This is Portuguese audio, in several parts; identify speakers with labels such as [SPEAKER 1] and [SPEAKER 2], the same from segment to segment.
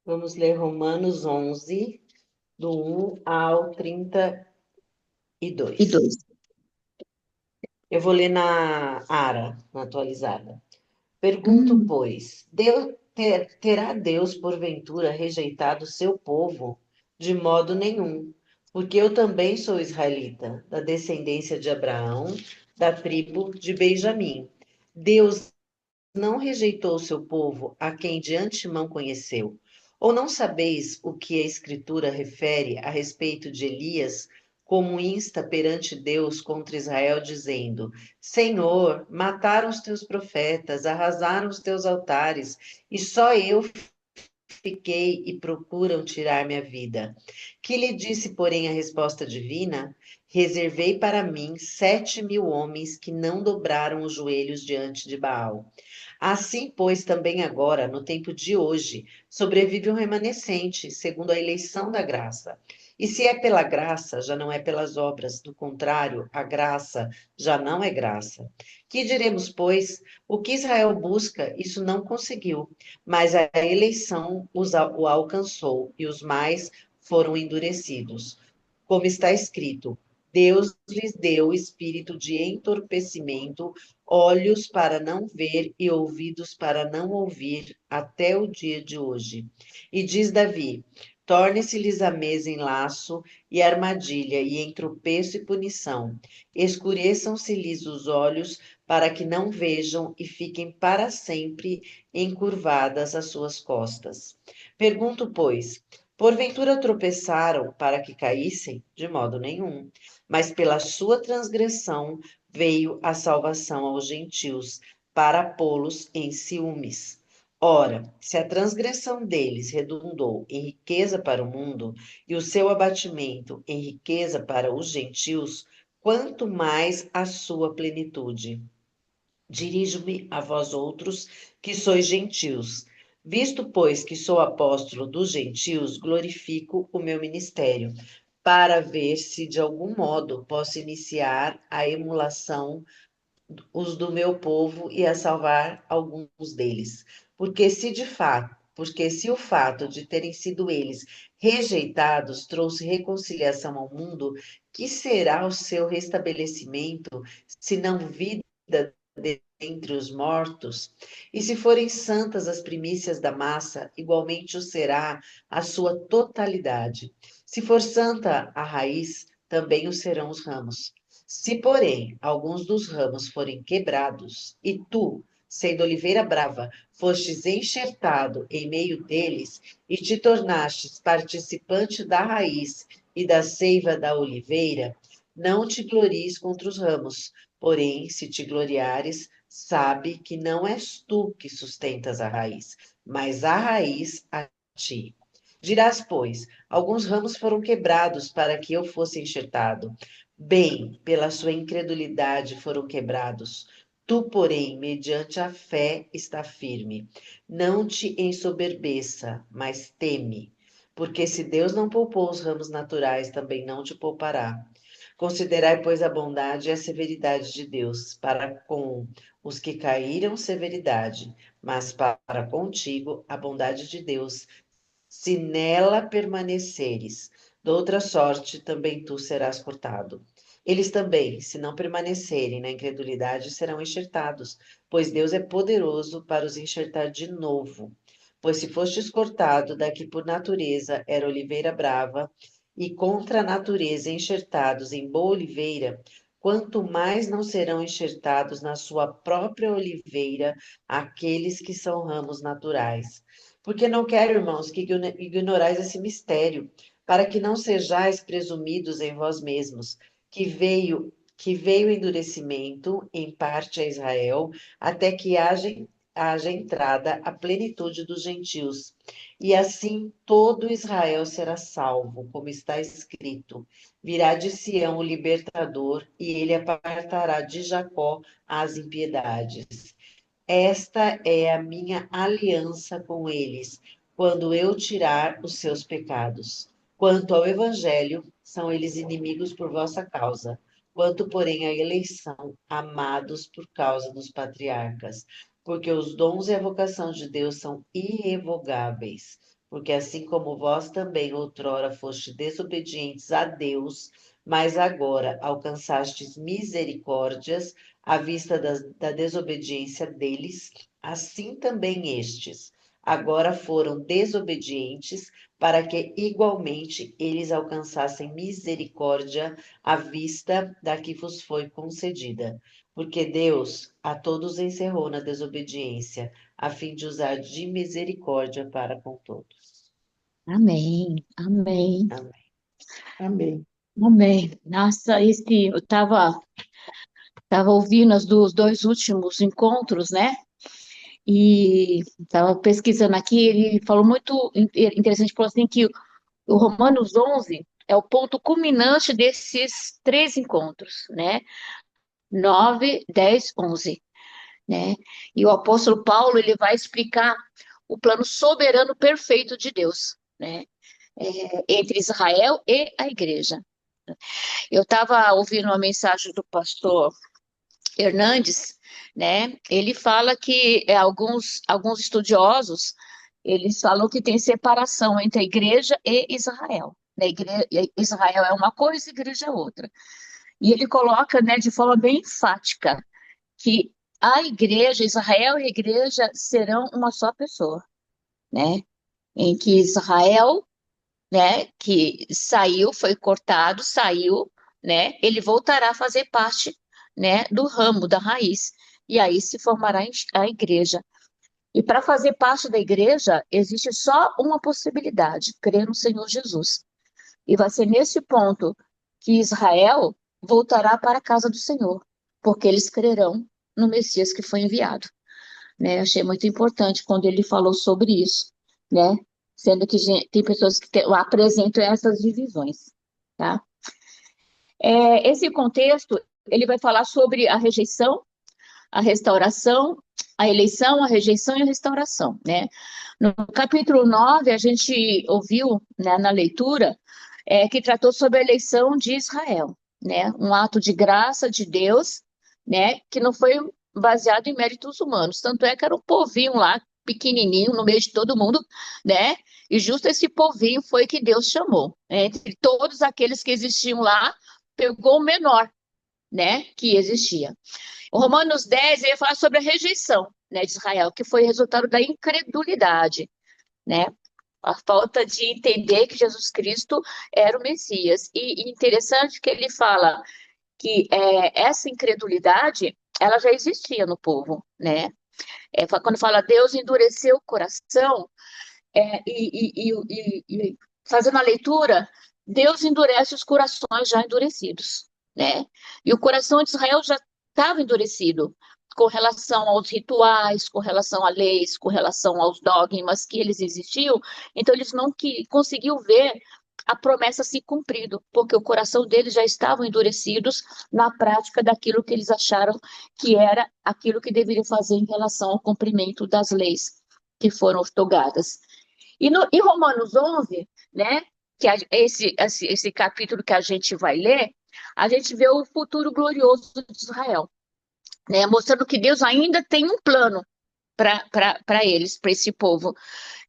[SPEAKER 1] Vamos ler Romanos 11, do 1 ao 32.
[SPEAKER 2] E 2.
[SPEAKER 1] Eu vou ler na ARA, na atualizada. Pergunto,
[SPEAKER 2] Hum,
[SPEAKER 1] pois, terá Deus porventura rejeitado seu povo? De modo nenhum, porque eu também sou israelita, da descendência de Abraão, da tribo de Benjamim. Deus não rejeitou o seu povo, a quem de antemão conheceu. Ou não sabeis o que a Escritura refere a respeito de Elias, como insta perante Deus contra Israel, dizendo: Senhor, mataram os teus profetas, arrasaram os teus altares, e só eu fiquei e procuram tirar minha vida. Que lhe disse, porém, a resposta divina? Reservei para mim 7.000 homens que não dobraram os joelhos diante de Baal. Assim, pois, também agora, no tempo de hoje, sobrevive um remanescente, segundo a eleição da graça. E se é pela graça, já não é pelas obras, do contrário, a graça já não é graça. Que diremos, pois? O que Israel busca, isso não conseguiu, mas a eleição o alcançou, e os mais foram endurecidos. Como está escrito, Deus lhes deu espírito de entorpecimento, olhos para não ver e ouvidos para não ouvir, até o dia de hoje. E diz Davi: torne-se-lhes a mesa em laço e armadilha, e em tropeço e punição. Escureçam-se-lhes os olhos, para que não vejam e fiquem para sempre encurvadas as suas costas. Pergunto, pois, porventura tropeçaram para que caíssem? De modo nenhum. Mas pela sua transgressão veio a salvação aos gentios, para pô-los em ciúmes. Ora, se a transgressão deles redundou em riqueza para o mundo, e o seu abatimento em riqueza para os gentios, quanto mais a sua plenitude. Dirijo-me a vós outros, que sois gentios. Visto, pois, que sou apóstolo dos gentios, glorifico o meu ministério, para ver se de algum modo posso iniciar a emulação os do meu povo e a salvar alguns deles. Porque se o fato de terem sido eles rejeitados trouxe reconciliação ao mundo, que será o seu restabelecimento, se não vida entre os mortos? E se forem santas as primícias da massa, igualmente o será a sua totalidade. Se for santa a raiz, também o serão os ramos. Se, porém, alguns dos ramos forem quebrados, e tu, sendo oliveira brava, fostes enxertado em meio deles, e te tornastes participante da raiz e da seiva da oliveira, não te glories contra os ramos, porém, se te gloriares, sabe que não és tu que sustentas a raiz, mas a raiz a ti. Dirás, pois, alguns ramos foram quebrados para que eu fosse enxertado. Bem, pela sua incredulidade foram quebrados. Tu, porém, mediante a fé, está firme. Não te ensoberbeça, mas teme. Porque se Deus não poupou os ramos naturais, também não te poupará. Considerai, pois, a bondade e a severidade de Deus, para com os que caíram, severidade, mas para contigo, a bondade de Deus, se nela permaneceres. De outra sorte, também tu serás cortado. Eles também, se não permanecerem na incredulidade, serão enxertados, pois Deus é poderoso para os enxertar de novo. Pois se fostes cortado daqui por natureza, era oliveira brava, e contra a natureza enxertados em boa oliveira, quanto mais não serão enxertados na sua própria oliveira aqueles que são ramos naturais. Porque não quero, irmãos, que ignorais esse mistério, para que não sejais presumidos em vós mesmos, que veio endurecimento em parte a Israel, até que haja entrada a plenitude dos gentios. E assim todo Israel será salvo, como está escrito: virá de Sião o libertador, e ele apartará de Jacó as impiedades. Esta é a minha aliança com eles, quando eu tirar os seus pecados. Quanto ao evangelho, são eles inimigos por vossa causa. Quanto, porém, à eleição, amados por causa dos patriarcas, porque os dons e a vocação de Deus são irrevogáveis. Porque assim como vós também outrora foste desobedientes a Deus, mas agora alcançastes misericórdias à vista da desobediência deles, assim também estes agora foram desobedientes, para que igualmente eles alcançassem misericórdia à vista da que vos foi concedida. Porque Deus a todos encerrou na desobediência, a fim de usar de misericórdia para com todos.
[SPEAKER 2] Amém, amém,
[SPEAKER 1] Amém.
[SPEAKER 3] Amém.
[SPEAKER 2] amém. Nossa, eu tava ouvindo os dois últimos encontros, né? E estava pesquisando aqui, ele falou muito interessante, falou assim que o Romanos 11 é o ponto culminante desses três encontros, né? 9, 10, 11, né? E o apóstolo Paulo, ele vai explicar o plano soberano perfeito de Deus, né? Entre Israel e a igreja. Eu estava ouvindo uma mensagem do pastor Hernandes, né? Ele fala que alguns estudiosos, eles falam que tem separação entre a igreja e Israel. Né? Israel é uma coisa, a igreja é outra. E ele coloca, né, de forma bem enfática que a igreja, Israel e a igreja serão uma só pessoa, né? Em que Israel, né, que saiu, foi cortado, saiu, né, ele voltará a fazer parte, né, do ramo, da raiz, e aí se formará a igreja. E para fazer parte da igreja, existe só uma possibilidade, crer no Senhor Jesus. E vai ser nesse ponto que Israel voltará para a casa do Senhor, porque eles crerão no Messias que foi enviado, né? Achei muito importante quando ele falou sobre isso, né? Sendo que tem pessoas que apresentam essas divisões, tá? Esse contexto, ele vai falar sobre a rejeição, a restauração, a eleição, a rejeição e a restauração, né? No capítulo 9, a gente ouviu, né, na leitura, que tratou sobre a eleição de Israel, né? Um ato de graça de Deus, né? Que não foi baseado em méritos humanos. Tanto é que era um povinho lá, pequenininho, no meio de todo mundo, né? E justo esse povinho foi que Deus chamou. Né? Entre todos aqueles que existiam lá, pegou o menor, né? Que existia. O Romanos 10, ele fala sobre a rejeição, né, de Israel, que foi resultado da incredulidade, né? A falta de entender que Jesus Cristo era o Messias. E interessante que ele fala que essa incredulidade, ela já existia no povo, né? Quando fala Deus endureceu o coração, e fazendo a leitura, Deus endurece os corações já endurecidos, né? E o coração de Israel já estava endurecido com relação aos rituais, com relação a leis, com relação aos dogmas que eles existiam, então eles não conseguiam ver a promessa se cumprido, porque o coração deles já estavam endurecidos na prática daquilo que eles acharam que era aquilo que deveriam fazer em relação ao cumprimento das leis que foram outorgadas. E em Romanos 11, né, que esse capítulo que a gente vai ler, a gente vê o futuro glorioso de Israel, né, mostrando que Deus ainda tem um plano para eles, para esse povo.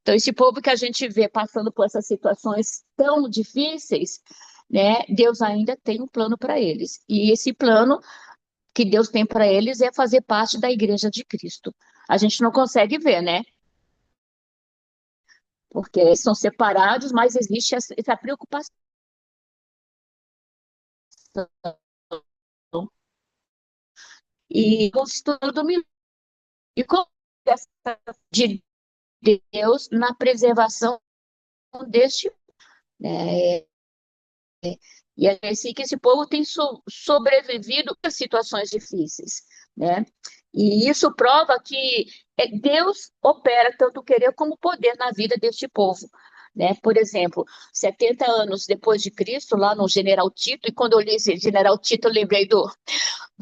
[SPEAKER 2] Então, esse povo que a gente vê passando por essas situações tão difíceis, né, Deus ainda tem um plano para eles. E esse plano que Deus tem para eles é fazer parte da igreja de Cristo. A gente não consegue ver, né? Porque eles são separados, mas existe essa preocupação e constituindo e com essa de Deus na preservação deste, né? E é assim que esse povo tem sobrevivido a situações difíceis, né? E isso prova que Deus opera tanto o querer como o poder na vida deste povo. Né? Por exemplo, 70 anos depois de Cristo, lá no General Tito, e quando eu li esse General Tito, eu lembrei do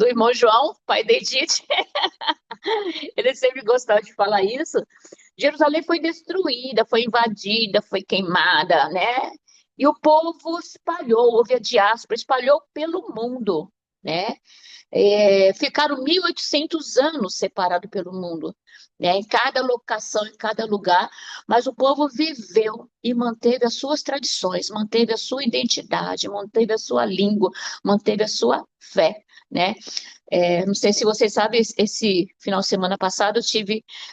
[SPEAKER 2] irmão João, pai da Edith, ele sempre gostava de falar isso. Jerusalém foi destruída, foi invadida, foi queimada, né? E o povo espalhou, houve a diáspora, espalhou pelo mundo, né? ficaram 1.800 anos separados pelo mundo, né? Em cada locação, em cada lugar, mas o povo viveu e manteve as suas tradições, manteve a sua identidade, manteve a sua língua, manteve a sua fé, né? Não sei se vocês sabem, esse final de semana passado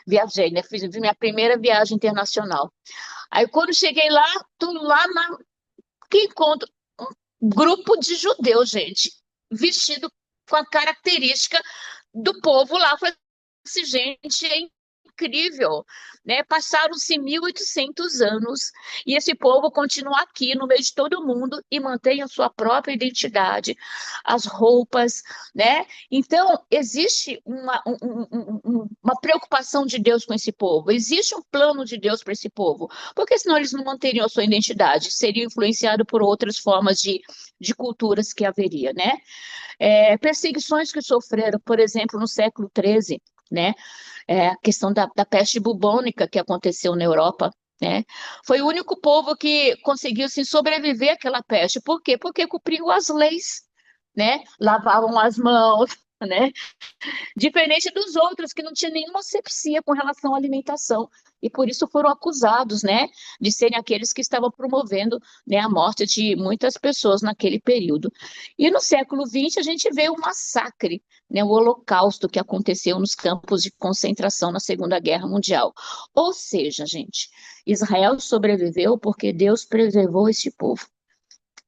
[SPEAKER 2] viajei, né? Fiz minha primeira viagem internacional. Aí quando cheguei lá, tô lá que encontro um grupo de judeus, gente, vestido com a característica do povo lá. Eu falei assim, gente, é incrível, né? Passaram-se 1.800 anos e esse povo continua aqui no meio de todo mundo e mantém a sua própria identidade, as roupas, né? Então, existe uma preocupação de Deus com esse povo, existe um plano de Deus para esse povo, porque senão eles não manteriam a sua identidade, seriam influenciados por outras formas de culturas que haveria, né? Perseguições que sofreram, por exemplo, no século XIII, né? A questão da peste bubônica que aconteceu na Europa, né? Foi o único povo que conseguiu assim, sobreviver àquela peste. Por quê? Porque cumpriu as leis, né? Lavavam as mãos, né? Diferente dos outros que não tinham nenhuma asepsia com relação à alimentação e por isso foram acusados, né, de serem aqueles que estavam promovendo, né, a morte de muitas pessoas naquele período. E no século XX a gente vê o massacre, né, o Holocausto que aconteceu nos campos de concentração na Segunda Guerra Mundial. Ou seja, gente, Israel sobreviveu porque Deus preservou esse povo.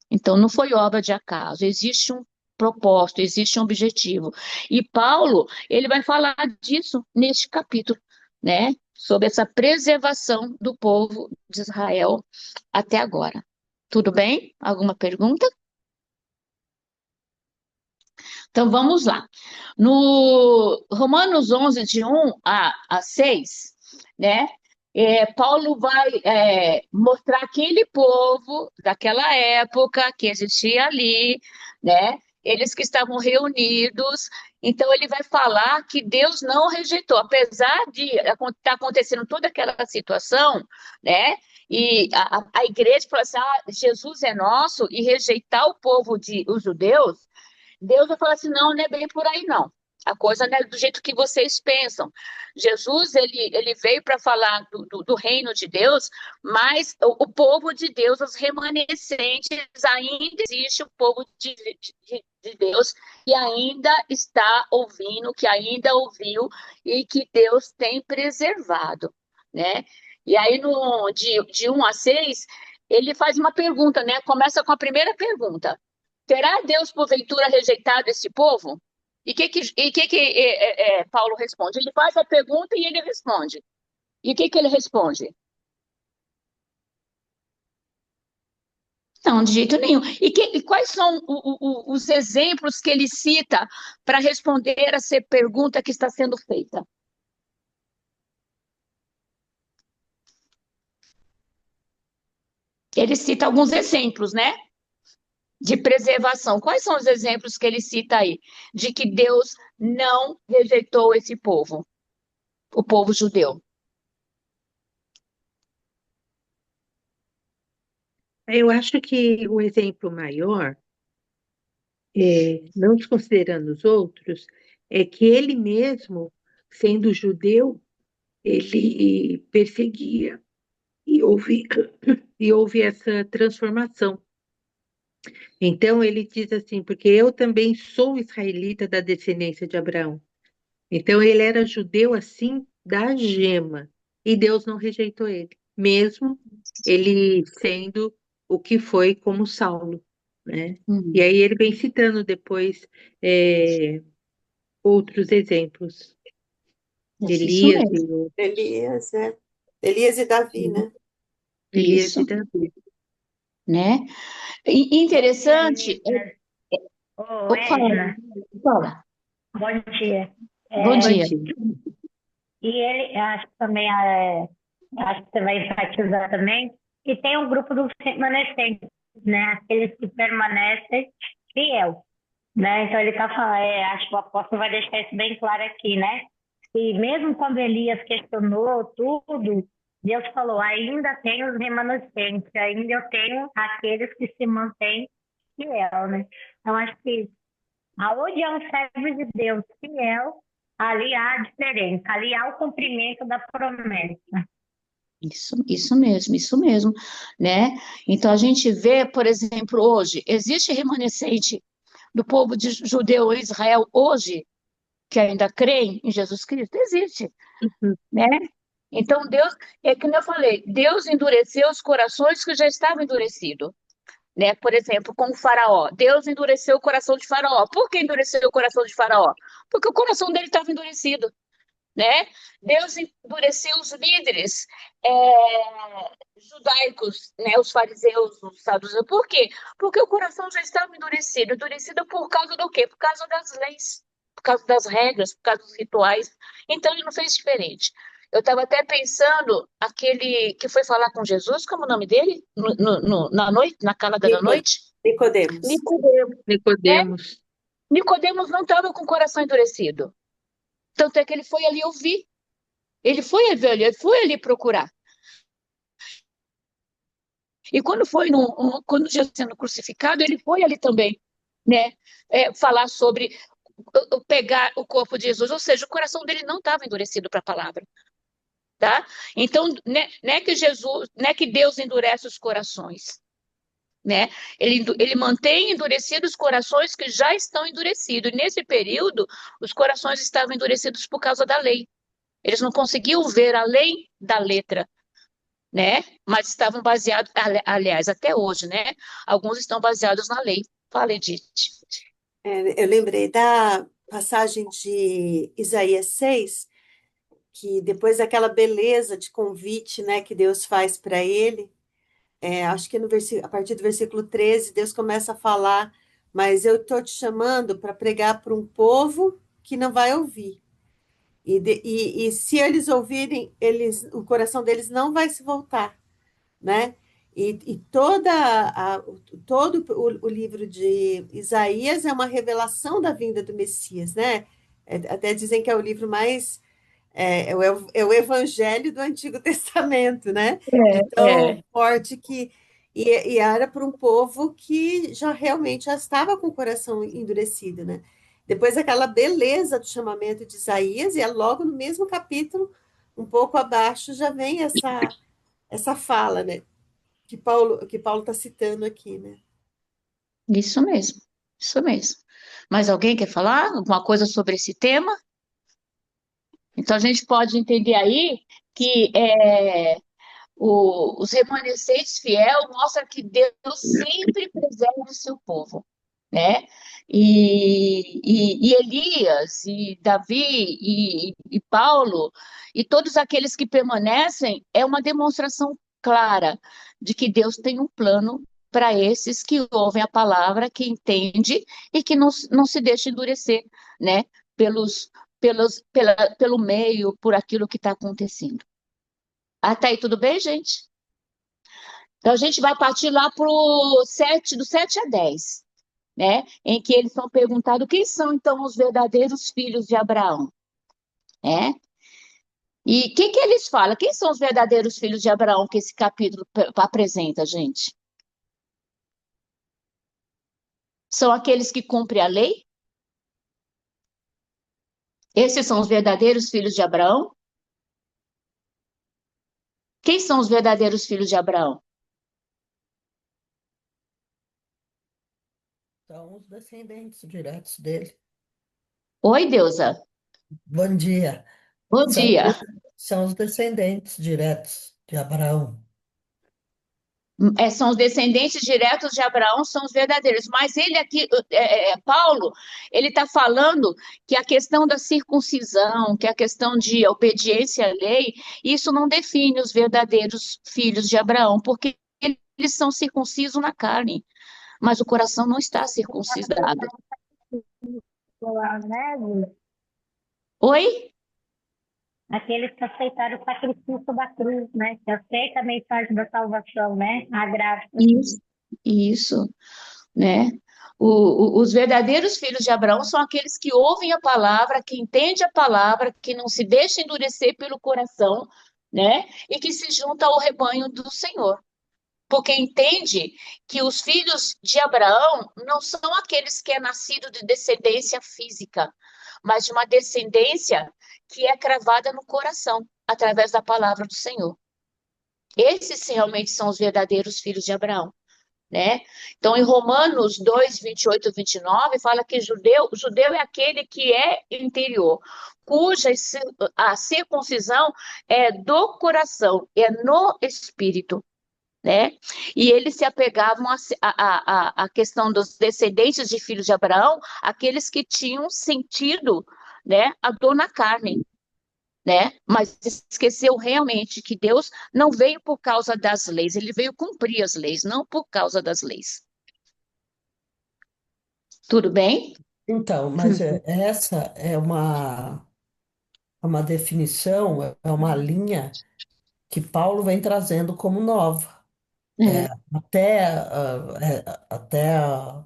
[SPEAKER 2] Então, não foi obra de acaso, existe um propósito, existe um objetivo. E Paulo, ele vai falar disso neste capítulo, né? Sobre essa preservação do povo de Israel até agora. Tudo bem? Alguma pergunta? Então, vamos lá. No Romanos 11, de 1 a 6, né? Paulo vai mostrar aquele povo daquela época que existia ali, né? Eles que estavam reunidos. Então, ele vai falar que Deus não rejeitou, apesar de estar acontecendo toda aquela situação, né? E a igreja falou assim: Jesus é nosso, e rejeitar o povo os judeus. Deus vai falar assim, não, não é bem por aí, não. A coisa não é do jeito que vocês pensam. Jesus, ele veio para falar do reino de Deus, mas o povo de Deus, os remanescentes, ainda existe o povo de Deus que ainda está ouvindo, que ainda ouviu e que Deus tem preservado, né? E aí, de 1 a 6, ele faz uma pergunta, né? Começa com a primeira pergunta. Terá Deus, porventura, rejeitado esse povo? E o que Paulo responde? Ele faz a pergunta e ele responde. E o que ele responde? Não, de jeito nenhum. E quais são os exemplos que ele cita para responder a essa pergunta que está sendo feita? Ele cita alguns exemplos, né? De preservação. Quais são os exemplos que ele cita aí? De que Deus não rejeitou esse povo, o povo judeu.
[SPEAKER 3] Eu acho que o exemplo maior, não desconsiderando os outros, é que ele mesmo, sendo judeu, ele perseguia e houve, e houve essa transformação. Então ele diz assim, porque eu também sou israelita da descendência de Abraão. Então ele era judeu assim da gema e Deus não rejeitou ele, mesmo ele sendo o que foi como Saulo, né? E aí ele vem citando depois outros exemplos,
[SPEAKER 2] Isso
[SPEAKER 3] Elias
[SPEAKER 2] mesmo.
[SPEAKER 4] Elias, né? Elias e Davi, né?
[SPEAKER 3] Elias
[SPEAKER 2] Isso,
[SPEAKER 3] e Davi.
[SPEAKER 2] né? E interessante.
[SPEAKER 5] Ô,
[SPEAKER 2] Fala,
[SPEAKER 5] Edna,
[SPEAKER 2] fala.
[SPEAKER 5] bom dia.
[SPEAKER 2] Bom
[SPEAKER 5] É,
[SPEAKER 3] Bom
[SPEAKER 2] dia.
[SPEAKER 3] dia.
[SPEAKER 5] e ele, acho que também, acho que você vai enfatizar também, que tem um grupo dos remanescentes, né? Aqueles que permanecem fiel, né? Então ele está falando, acho que o apóstolo vai deixar isso bem claro aqui, né? E mesmo quando Elias questionou tudo, Deus falou, ainda tem os remanescentes, ainda eu tenho aqueles que se mantêm fiel, né? Então acho que Aonde há um servo de Deus fiel, ali há a diferença, ali há o cumprimento da promessa.
[SPEAKER 2] Isso mesmo, né? Então a gente vê, por exemplo, hoje, existe remanescente do povo de judeu em Israel hoje, que ainda creem em Jesus Cristo? Existe,
[SPEAKER 3] Uhum.
[SPEAKER 2] né? Então Deus, é que eu falei, Deus endureceu os corações que já estavam endurecidos, né? Por exemplo, com o faraó. Deus endureceu o coração de faraó. Por que endureceu o coração de faraó? Porque o coração dele estava endurecido, né? Deus endureceu os líderes judaicos, né? Os fariseus, os saduceus. Por quê? Porque o coração já estava endurecido. Endurecido por causa do quê? Por causa das leis, por causa das regras, por causa dos rituais. Então ele não fez diferente. Eu estava até pensando, aquele que foi falar com Jesus, como é o nome dele? Na noite, na calada da
[SPEAKER 4] Nico-
[SPEAKER 2] noite?
[SPEAKER 4] Nicodemos.
[SPEAKER 2] Nicodemos, né?
[SPEAKER 3] Nicodemos.
[SPEAKER 2] Nicodemos não estava com o coração endurecido. Tanto é que ele foi ali ouvir. Ele foi ali procurar. E quando foi quando Jesus sendo crucificado, ele foi ali também, né? Falar sobre pegar o corpo de Jesus, ou seja, o coração dele não estava endurecido para a palavra, tá? Então, né, não é que Jesus, não é que Deus endurece os corações, né? Ele mantém endurecidos os corações que já estão endurecidos. E nesse período, os corações estavam endurecidos por causa da lei. Eles não conseguiam ver além da letra, né? Mas estavam baseados, aliás, até hoje, né? Alguns estão baseados na lei. Fala, Edith.
[SPEAKER 4] Eu lembrei da passagem de Isaías 6, que depois daquela beleza de convite, né, que Deus faz para ele, acho que a partir do versículo 13, Deus começa a falar, mas eu estou te chamando para pregar para um povo que não vai ouvir. E se eles ouvirem, o coração deles não vai se voltar, né? E todo o livro de Isaías é uma revelação da vinda do Messias, né? Até dizem que é o livro mais é o evangelho do Antigo Testamento, né? De tão
[SPEAKER 2] É,
[SPEAKER 4] forte que. E era para um povo que já realmente já estava com o coração endurecido, né? Depois aquela beleza do chamamento de Isaías, e é logo no mesmo capítulo, um pouco abaixo, já vem essa fala, né? Que Paulo está citando aqui, né?
[SPEAKER 2] isso mesmo, isso mesmo. Mas alguém quer falar alguma coisa sobre esse tema? Então a gente pode entender aí que os remanescentes fiel mostra que Deus sempre preserva o seu povo, né? E Elias, e Davi, e Paulo, e todos aqueles que permanecem, é uma demonstração clara de que Deus tem um plano para esses que ouvem a palavra, que entende e que não se deixa endurecer, né? Pelo meio, por aquilo que está acontecendo. Até aí, tudo bem, gente? Então, a gente vai partir lá para o 7, do 7 a 10, né? Em que eles são perguntados quem são, então, os verdadeiros filhos de Abraão, né? E o que eles falam? Quem são os verdadeiros filhos de Abraão que esse capítulo apresenta, gente? São aqueles que cumprem a lei? Esses são os verdadeiros filhos de Abraão? Quem são os verdadeiros filhos de Abraão?
[SPEAKER 6] São os descendentes diretos dele.
[SPEAKER 2] Oi, Deusa.
[SPEAKER 6] Bom dia.
[SPEAKER 2] Bom
[SPEAKER 6] São,
[SPEAKER 2] dia.
[SPEAKER 6] são os descendentes diretos de Abraão.
[SPEAKER 2] São os descendentes diretos de Abraão, são os verdadeiros. Mas ele aqui, Paulo, ele está falando que a questão da circuncisão, que a questão de obediência à lei, isso não define os verdadeiros filhos de Abraão, porque eles são circuncisos na carne, mas o coração não está circuncidado.
[SPEAKER 5] Né?
[SPEAKER 2] Oi?
[SPEAKER 5] Aqueles que aceitaram o sacrifício da cruz, né? Que aceita a mensagem da salvação, né? A graça.
[SPEAKER 2] Isso, né? Os verdadeiros filhos de Abraão são aqueles que ouvem a palavra, que entendem a palavra, que não se deixam endurecer pelo coração, né? E que se juntam ao rebanho do Senhor, porque entende que os filhos de Abraão não são aqueles que é nascido de descendência física, mas de uma descendência que é cravada no coração, através da palavra do Senhor. Esses realmente são os verdadeiros filhos de Abraão, né? Então, em Romanos 2, 28 e 29, fala que judeu é aquele que é interior, cuja a circuncisão é do coração, é no espírito, né? E eles se apegavam à questão dos descendentes de filhos de Abraão, aqueles que tinham sentido, né, a dor na carne, né? Mas esqueceu realmente que Deus não veio por causa das leis, ele veio cumprir as leis, não por causa das leis. Tudo bem?
[SPEAKER 6] Então, mas essa é uma definição, é uma linha que Paulo vem trazendo como nova.
[SPEAKER 2] É.
[SPEAKER 6] Até a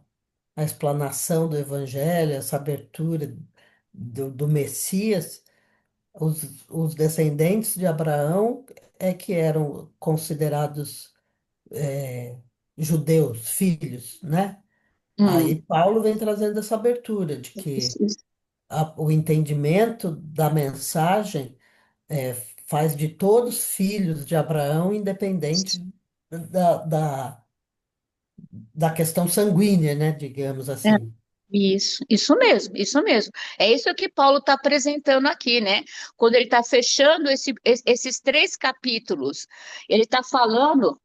[SPEAKER 6] explanação do Evangelho, essa abertura do Messias, os descendentes de Abraão é que eram considerados judeus, filhos, né? Aí Paulo vem trazendo essa abertura de que o entendimento da mensagem é, faz de todos filhos de Abraão, independente da, da, da questão sanguínea, né? Digamos
[SPEAKER 2] É.
[SPEAKER 6] assim.
[SPEAKER 2] Isso mesmo, isso mesmo. É isso que Paulo está apresentando aqui, né? Quando ele está fechando esses 3 capítulos, ele está falando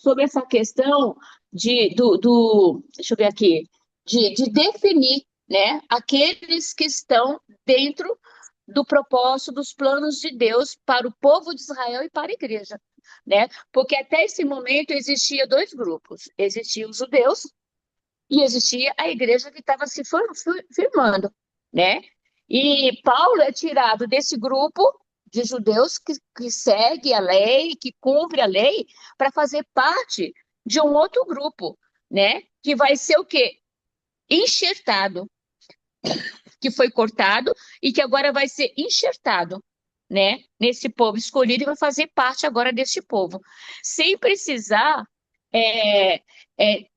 [SPEAKER 2] sobre essa questão deixa eu ver aqui, de definir, né, aqueles que estão dentro do propósito, dos planos de Deus para o povo de Israel e para a igreja, né? Porque até esse momento existia 2 grupos, existiam os judeus e existia a igreja que estava se firmando, né? E Paulo é tirado desse grupo de judeus que segue a lei, que cumpre a lei, para fazer parte de um outro grupo, né? Que vai ser o quê? Enxertado, que foi cortado e que agora vai ser enxertado, né? Nesse povo escolhido e vai fazer parte agora deste povo, sem precisar é,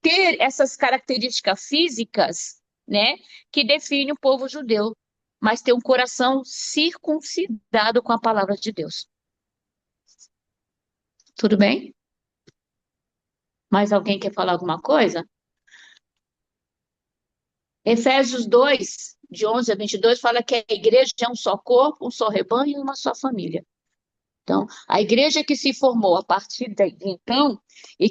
[SPEAKER 2] ter essas características físicas, né? Que define o povo judeu, mas ter um coração circuncidado com a palavra de Deus. Tudo bem? Mais alguém quer falar alguma coisa? Efésios 2, de 11 a 22, fala que a igreja é um só corpo, um só rebanho e uma só família. Então, a igreja que se formou a partir de então, e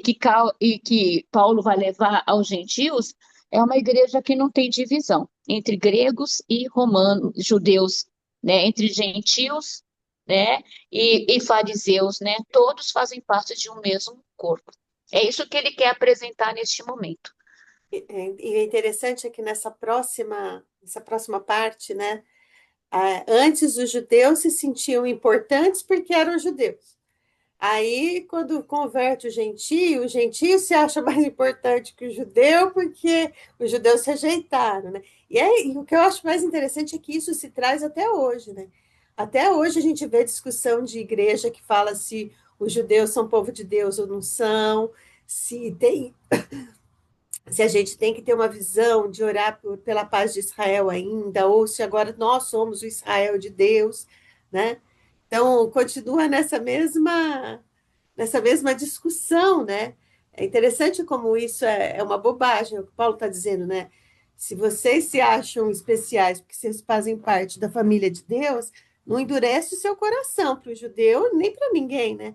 [SPEAKER 2] que Paulo vai levar aos gentios, é uma igreja que não tem divisão entre gregos e romanos, judeus, né? Entre gentios, né? E fariseus, né? Todos fazem parte de um mesmo corpo. É isso que ele quer apresentar neste momento.
[SPEAKER 4] E é interessante é que nessa próxima parte, né? Antes os judeus se sentiam importantes porque eram judeus. Aí, quando converte o gentio se acha mais importante que o judeu porque os judeus se rejeitaram, né? E o que eu acho mais interessante é que isso se traz até hoje, né? Até hoje a gente vê discussão de igreja que fala se os judeus são povo de Deus ou não são, se a gente tem que ter uma visão de orar pela paz de Israel ainda, ou se agora nós somos o Israel de Deus, né? Então, continua nessa mesma discussão, né? É interessante como isso é uma bobagem, é o que o Paulo está dizendo, né? Se vocês se acham especiais porque vocês fazem parte da família de Deus, não endurece o seu coração para o judeu nem para ninguém, né?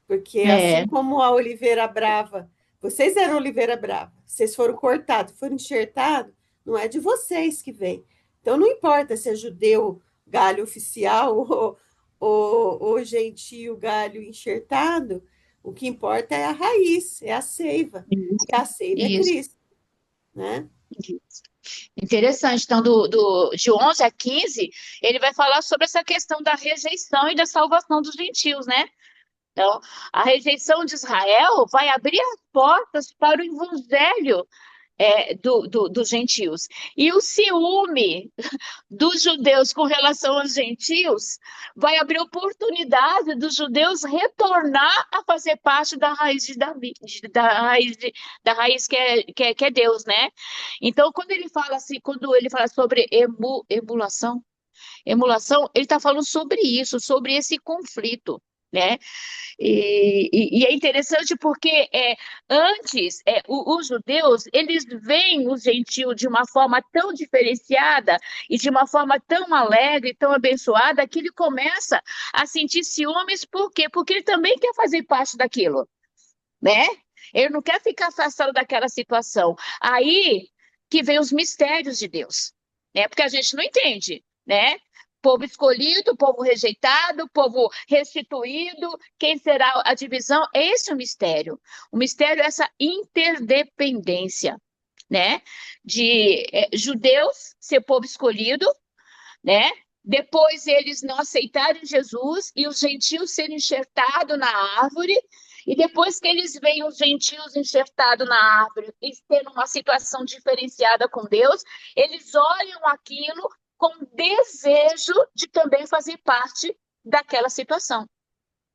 [SPEAKER 4] Porque assim
[SPEAKER 2] É,
[SPEAKER 4] como a oliveira brava, vocês eram oliveira brava, vocês foram cortados, foram enxertados, não é de vocês que vem. Então não importa se é judeu, galho oficial, ou gentio, galho enxertado, o que importa é a raiz, é a seiva. E a seiva é
[SPEAKER 2] isso,
[SPEAKER 4] Cristo, né?
[SPEAKER 2] isso. Interessante. Então, de 11 a 15, ele vai falar sobre essa questão da rejeição e da salvação dos gentios, né? Então, a rejeição de Israel vai abrir as portas para o evangelho dos gentios. E o ciúme dos judeus com relação aos gentios vai abrir oportunidade dos judeus retornar a fazer parte da raiz de Davi, da raiz que é Deus, né? Então, quando ele fala assim, quando ele fala sobre emulação, ele está falando sobre isso, sobre esse conflito, né? E é interessante porque antes os judeus eles veem os gentios de uma forma tão diferenciada e de uma forma tão alegre, tão abençoada, que ele começa a sentir ciúmes. Por quê? Porque ele também quer fazer parte daquilo, né? Ele não quer ficar afastado daquela situação. Aí que vem os mistérios de Deus, né? Porque a gente não entende, né? Povo escolhido, povo rejeitado, povo restituído, quem será a divisão? Esse é o mistério. O mistério é essa interdependência, né? De judeus ser povo escolhido, né? Depois eles não aceitarem Jesus e os gentios serem enxertados na árvore, e depois que eles veem os gentios enxertados na árvore e tendo uma situação diferenciada com Deus, eles olham aquilo com desejo de também fazer parte daquela situação,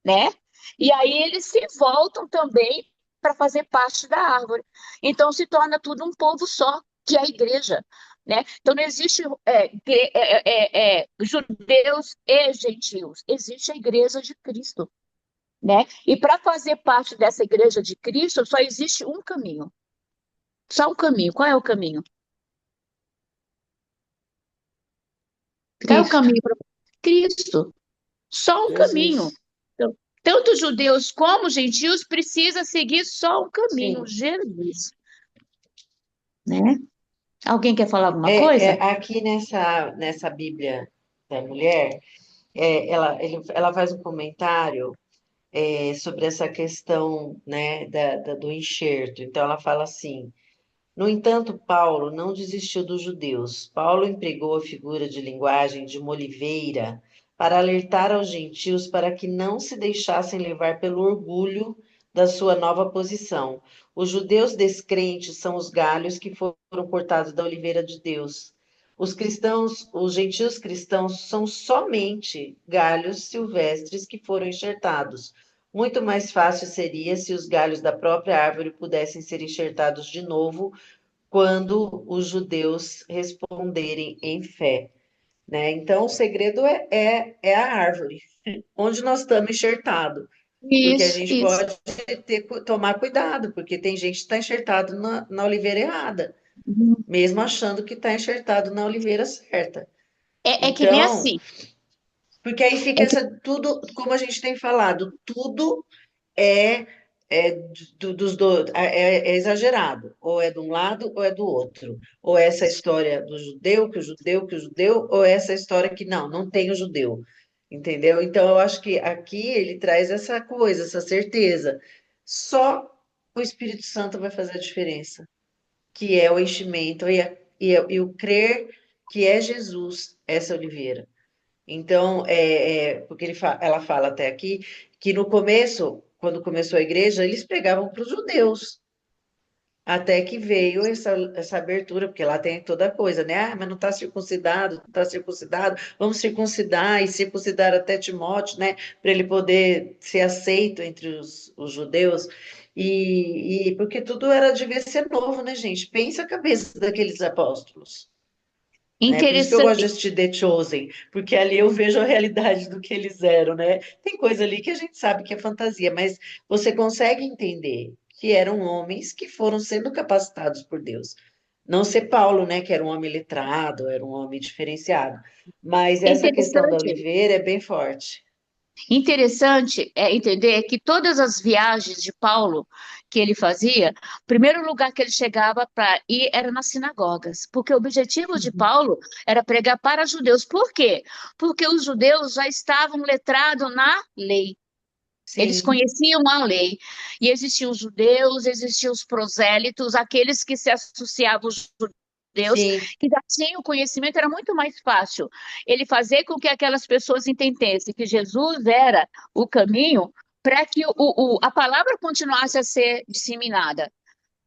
[SPEAKER 2] né? E aí eles se voltam também para fazer parte da árvore. Então se torna tudo um povo só, que é a igreja, né? Então não existe judeus e gentios, existe a igreja de Cristo, né? E para fazer parte dessa igreja de Cristo só existe um caminho, só um caminho. Qual é o caminho? Qual é o
[SPEAKER 1] Cristo,
[SPEAKER 2] caminho para Cristo? Só um caminho.
[SPEAKER 1] Jesus.
[SPEAKER 2] Então, tanto judeus como gentios precisam seguir só um caminho,
[SPEAKER 1] Sim.
[SPEAKER 2] Jesus, né? Alguém quer falar alguma coisa?
[SPEAKER 1] Aqui nessa Bíblia da mulher, ela faz um comentário sobre essa questão, né, do enxerto. Então, ela fala assim: no entanto, Paulo não desistiu dos judeus. Paulo empregou a figura de linguagem de uma oliveira para alertar aos gentios para que não se deixassem levar pelo orgulho da sua nova posição. Os judeus descrentes são os galhos que foram cortados da oliveira de Deus. Os cristãos, os gentios cristãos são somente galhos silvestres que foram enxertados. Muito mais fácil seria se os galhos da própria árvore pudessem ser enxertados de novo quando os judeus responderem em fé, né? Então, o segredo é a árvore, onde nós estamos enxertados, porque a
[SPEAKER 2] Isso,
[SPEAKER 1] gente
[SPEAKER 2] isso.
[SPEAKER 1] pode tomar cuidado, porque tem gente que está enxertado na oliveira errada, mesmo achando que está enxertado na oliveira certa.
[SPEAKER 2] É que nem
[SPEAKER 1] Então,
[SPEAKER 2] assim.
[SPEAKER 1] porque aí fica tudo, como a gente tem falado, tudo é, é exagerado, ou é de um lado ou é do outro, ou é essa história do judeu, que o judeu, ou é essa história que não tem o judeu, entendeu? Então eu acho que aqui ele traz essa coisa, essa certeza. Só o Espírito Santo vai fazer a diferença, que é o enchimento e o crer que é Jesus, essa oliveira. Então, porque ela fala até aqui que no começo, quando começou a igreja, eles pregavam para os judeus, até que veio essa abertura, porque lá tem toda a coisa, né? Ah, mas não está circuncidado, não está circuncidado, vamos circuncidar e circuncidar até Timóteo, né? Para ele poder ser aceito entre os judeus. E porque tudo devia ser novo, né, gente? Pensa a cabeça daqueles apóstolos, né? Por isso que eu gosto de
[SPEAKER 2] Interessante.
[SPEAKER 1] assistir The Chosen, porque ali eu vejo a realidade do que eles eram, né? Tem coisa ali que a gente sabe que é fantasia, mas você consegue entender que eram homens que foram sendo capacitados por Deus. Não ser Paulo, né, que era um homem letrado, era um homem diferenciado. Mas
[SPEAKER 2] É
[SPEAKER 1] essa questão da
[SPEAKER 2] interessante.
[SPEAKER 1] oliveira é bem forte.
[SPEAKER 2] Interessante é entender que todas as viagens de Paulo que ele fazia, o primeiro lugar que ele chegava para ir era nas sinagogas, porque o objetivo de Paulo era pregar para judeus. Por quê? Porque os judeus já estavam letrados na lei. Eles
[SPEAKER 1] Sim,
[SPEAKER 2] conheciam a lei. E existiam os judeus, existiam os prosélitos, aqueles que se associavam aos judeus,
[SPEAKER 1] sim,
[SPEAKER 2] que já tinham conhecimento, era muito mais fácil ele fazer com que aquelas pessoas entendessem que Jesus era o caminho para que a palavra continuasse a ser disseminada.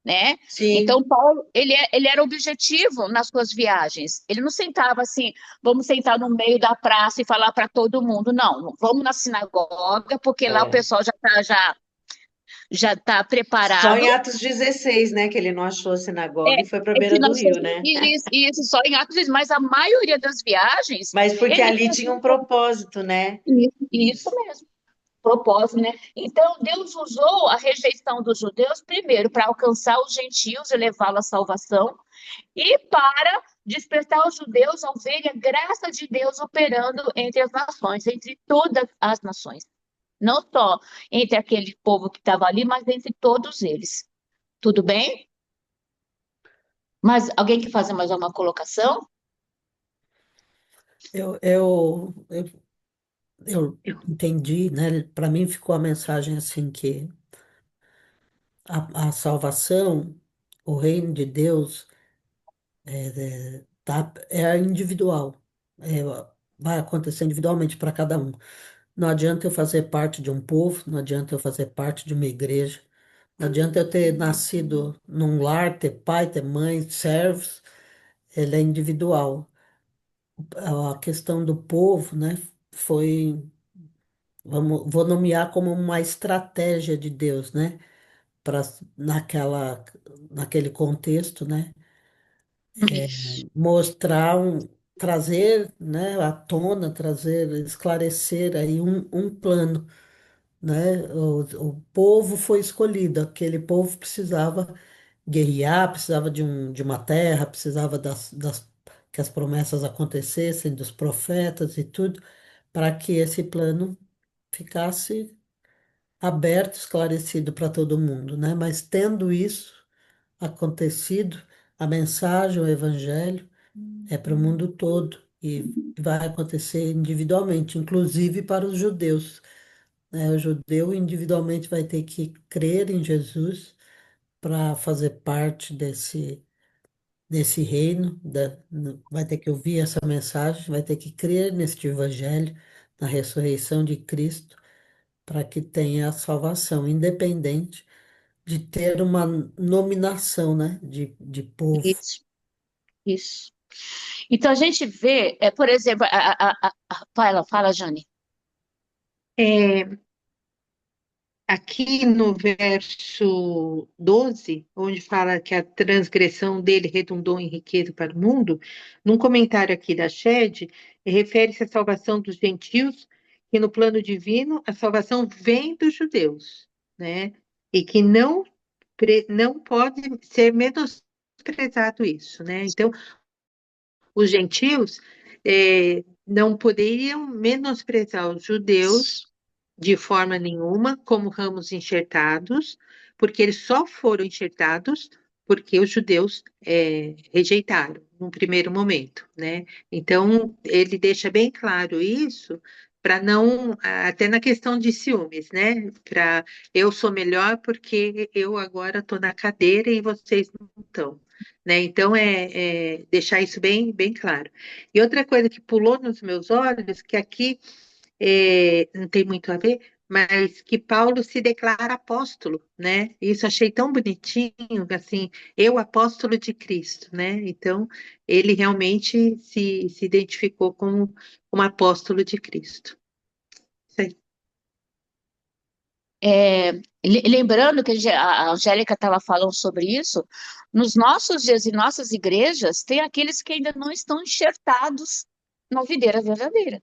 [SPEAKER 2] né?
[SPEAKER 1] Sim.
[SPEAKER 2] Então, Paulo, ele era objetivo nas suas viagens. Ele não sentava assim, vamos sentar no meio da praça e falar para todo mundo. Não, vamos na sinagoga, porque lá o
[SPEAKER 1] É.
[SPEAKER 2] pessoal já tá
[SPEAKER 1] Só
[SPEAKER 2] preparado.
[SPEAKER 1] em Atos 16, né, que ele não achou a
[SPEAKER 2] É,
[SPEAKER 1] sinagoga e foi para a
[SPEAKER 2] é que
[SPEAKER 1] beira do
[SPEAKER 2] nós
[SPEAKER 1] rio, né?
[SPEAKER 2] isso só em Atos, mas a maioria das viagens,
[SPEAKER 1] Mas porque
[SPEAKER 2] ele
[SPEAKER 1] ali tinha um propósito, né?
[SPEAKER 2] isso mesmo, propósito, né? Então, Deus usou a rejeição dos judeus, primeiro, para alcançar os gentios e levá-los à salvação, e para despertar os judeus ao verem a graça de Deus operando entre as nações, entre todas as nações. Não só entre aquele povo que estava ali, mas entre todos eles. Tudo bem? Mas alguém quer fazer mais uma colocação?
[SPEAKER 6] Eu, eu, eu, eu entendi, né? Para mim ficou a mensagem assim que a salvação, o reino de Deus é individual. É, vai acontecer individualmente para cada um. Não adianta eu fazer parte de um povo, não adianta eu fazer parte de uma igreja, não adianta eu ter nascido num lar, ter pai, ter mãe, servos, ele é individual. A questão do povo, né, foi, vou nomear como uma estratégia de Deus, né, para naquele contexto, né,
[SPEAKER 2] Isso,
[SPEAKER 6] mostrar trazer, né, à tona, trazer, esclarecer aí um plano, né? O povo foi escolhido, aquele povo precisava guerrear, precisava de uma terra, precisava que as promessas acontecessem, dos profetas e tudo, para que esse plano ficasse aberto, esclarecido para todo mundo, né? Mas tendo isso acontecido, a mensagem, o evangelho é para o mundo todo e vai acontecer individualmente, inclusive para os judeus, né? O judeu individualmente vai ter que crer em Jesus para fazer parte desse reino, vai ter que ouvir essa mensagem, vai ter que crer neste evangelho, na ressurreição de Cristo, para que tenha a salvação, independente de ter uma nominação, né, de povo.
[SPEAKER 2] isso, isso. Então a gente vê, por exemplo, fala, Jane.
[SPEAKER 3] É, aqui no verso 12, onde fala que a transgressão dele redundou em riqueza para o mundo, num comentário aqui da Shed, refere-se à salvação dos gentios, que no plano divino a salvação vem dos judeus, né? E que não pode ser menosprezado isso, né? Então, os gentios não poderiam menosprezar os judeus de forma nenhuma, como ramos enxertados, porque eles só foram enxertados porque os judeus rejeitaram num primeiro momento, né? Então, ele deixa bem claro isso para não, até na questão de ciúmes, né? Para eu sou melhor porque eu agora estou na cadeira e vocês não estão. Né? Então, deixar isso bem, bem claro. E outra coisa que pulou nos meus olhos, que aqui não tem muito a ver, mas que Paulo se declara apóstolo, né? Isso achei tão bonitinho, assim, eu apóstolo de Cristo, né? Então, ele realmente se identificou como apóstolo de Cristo. Isso aí.
[SPEAKER 2] Lembrando que a Angélica estava falando sobre isso, nos nossos dias e nossas igrejas, tem aqueles que ainda não estão enxertados na videira verdadeira,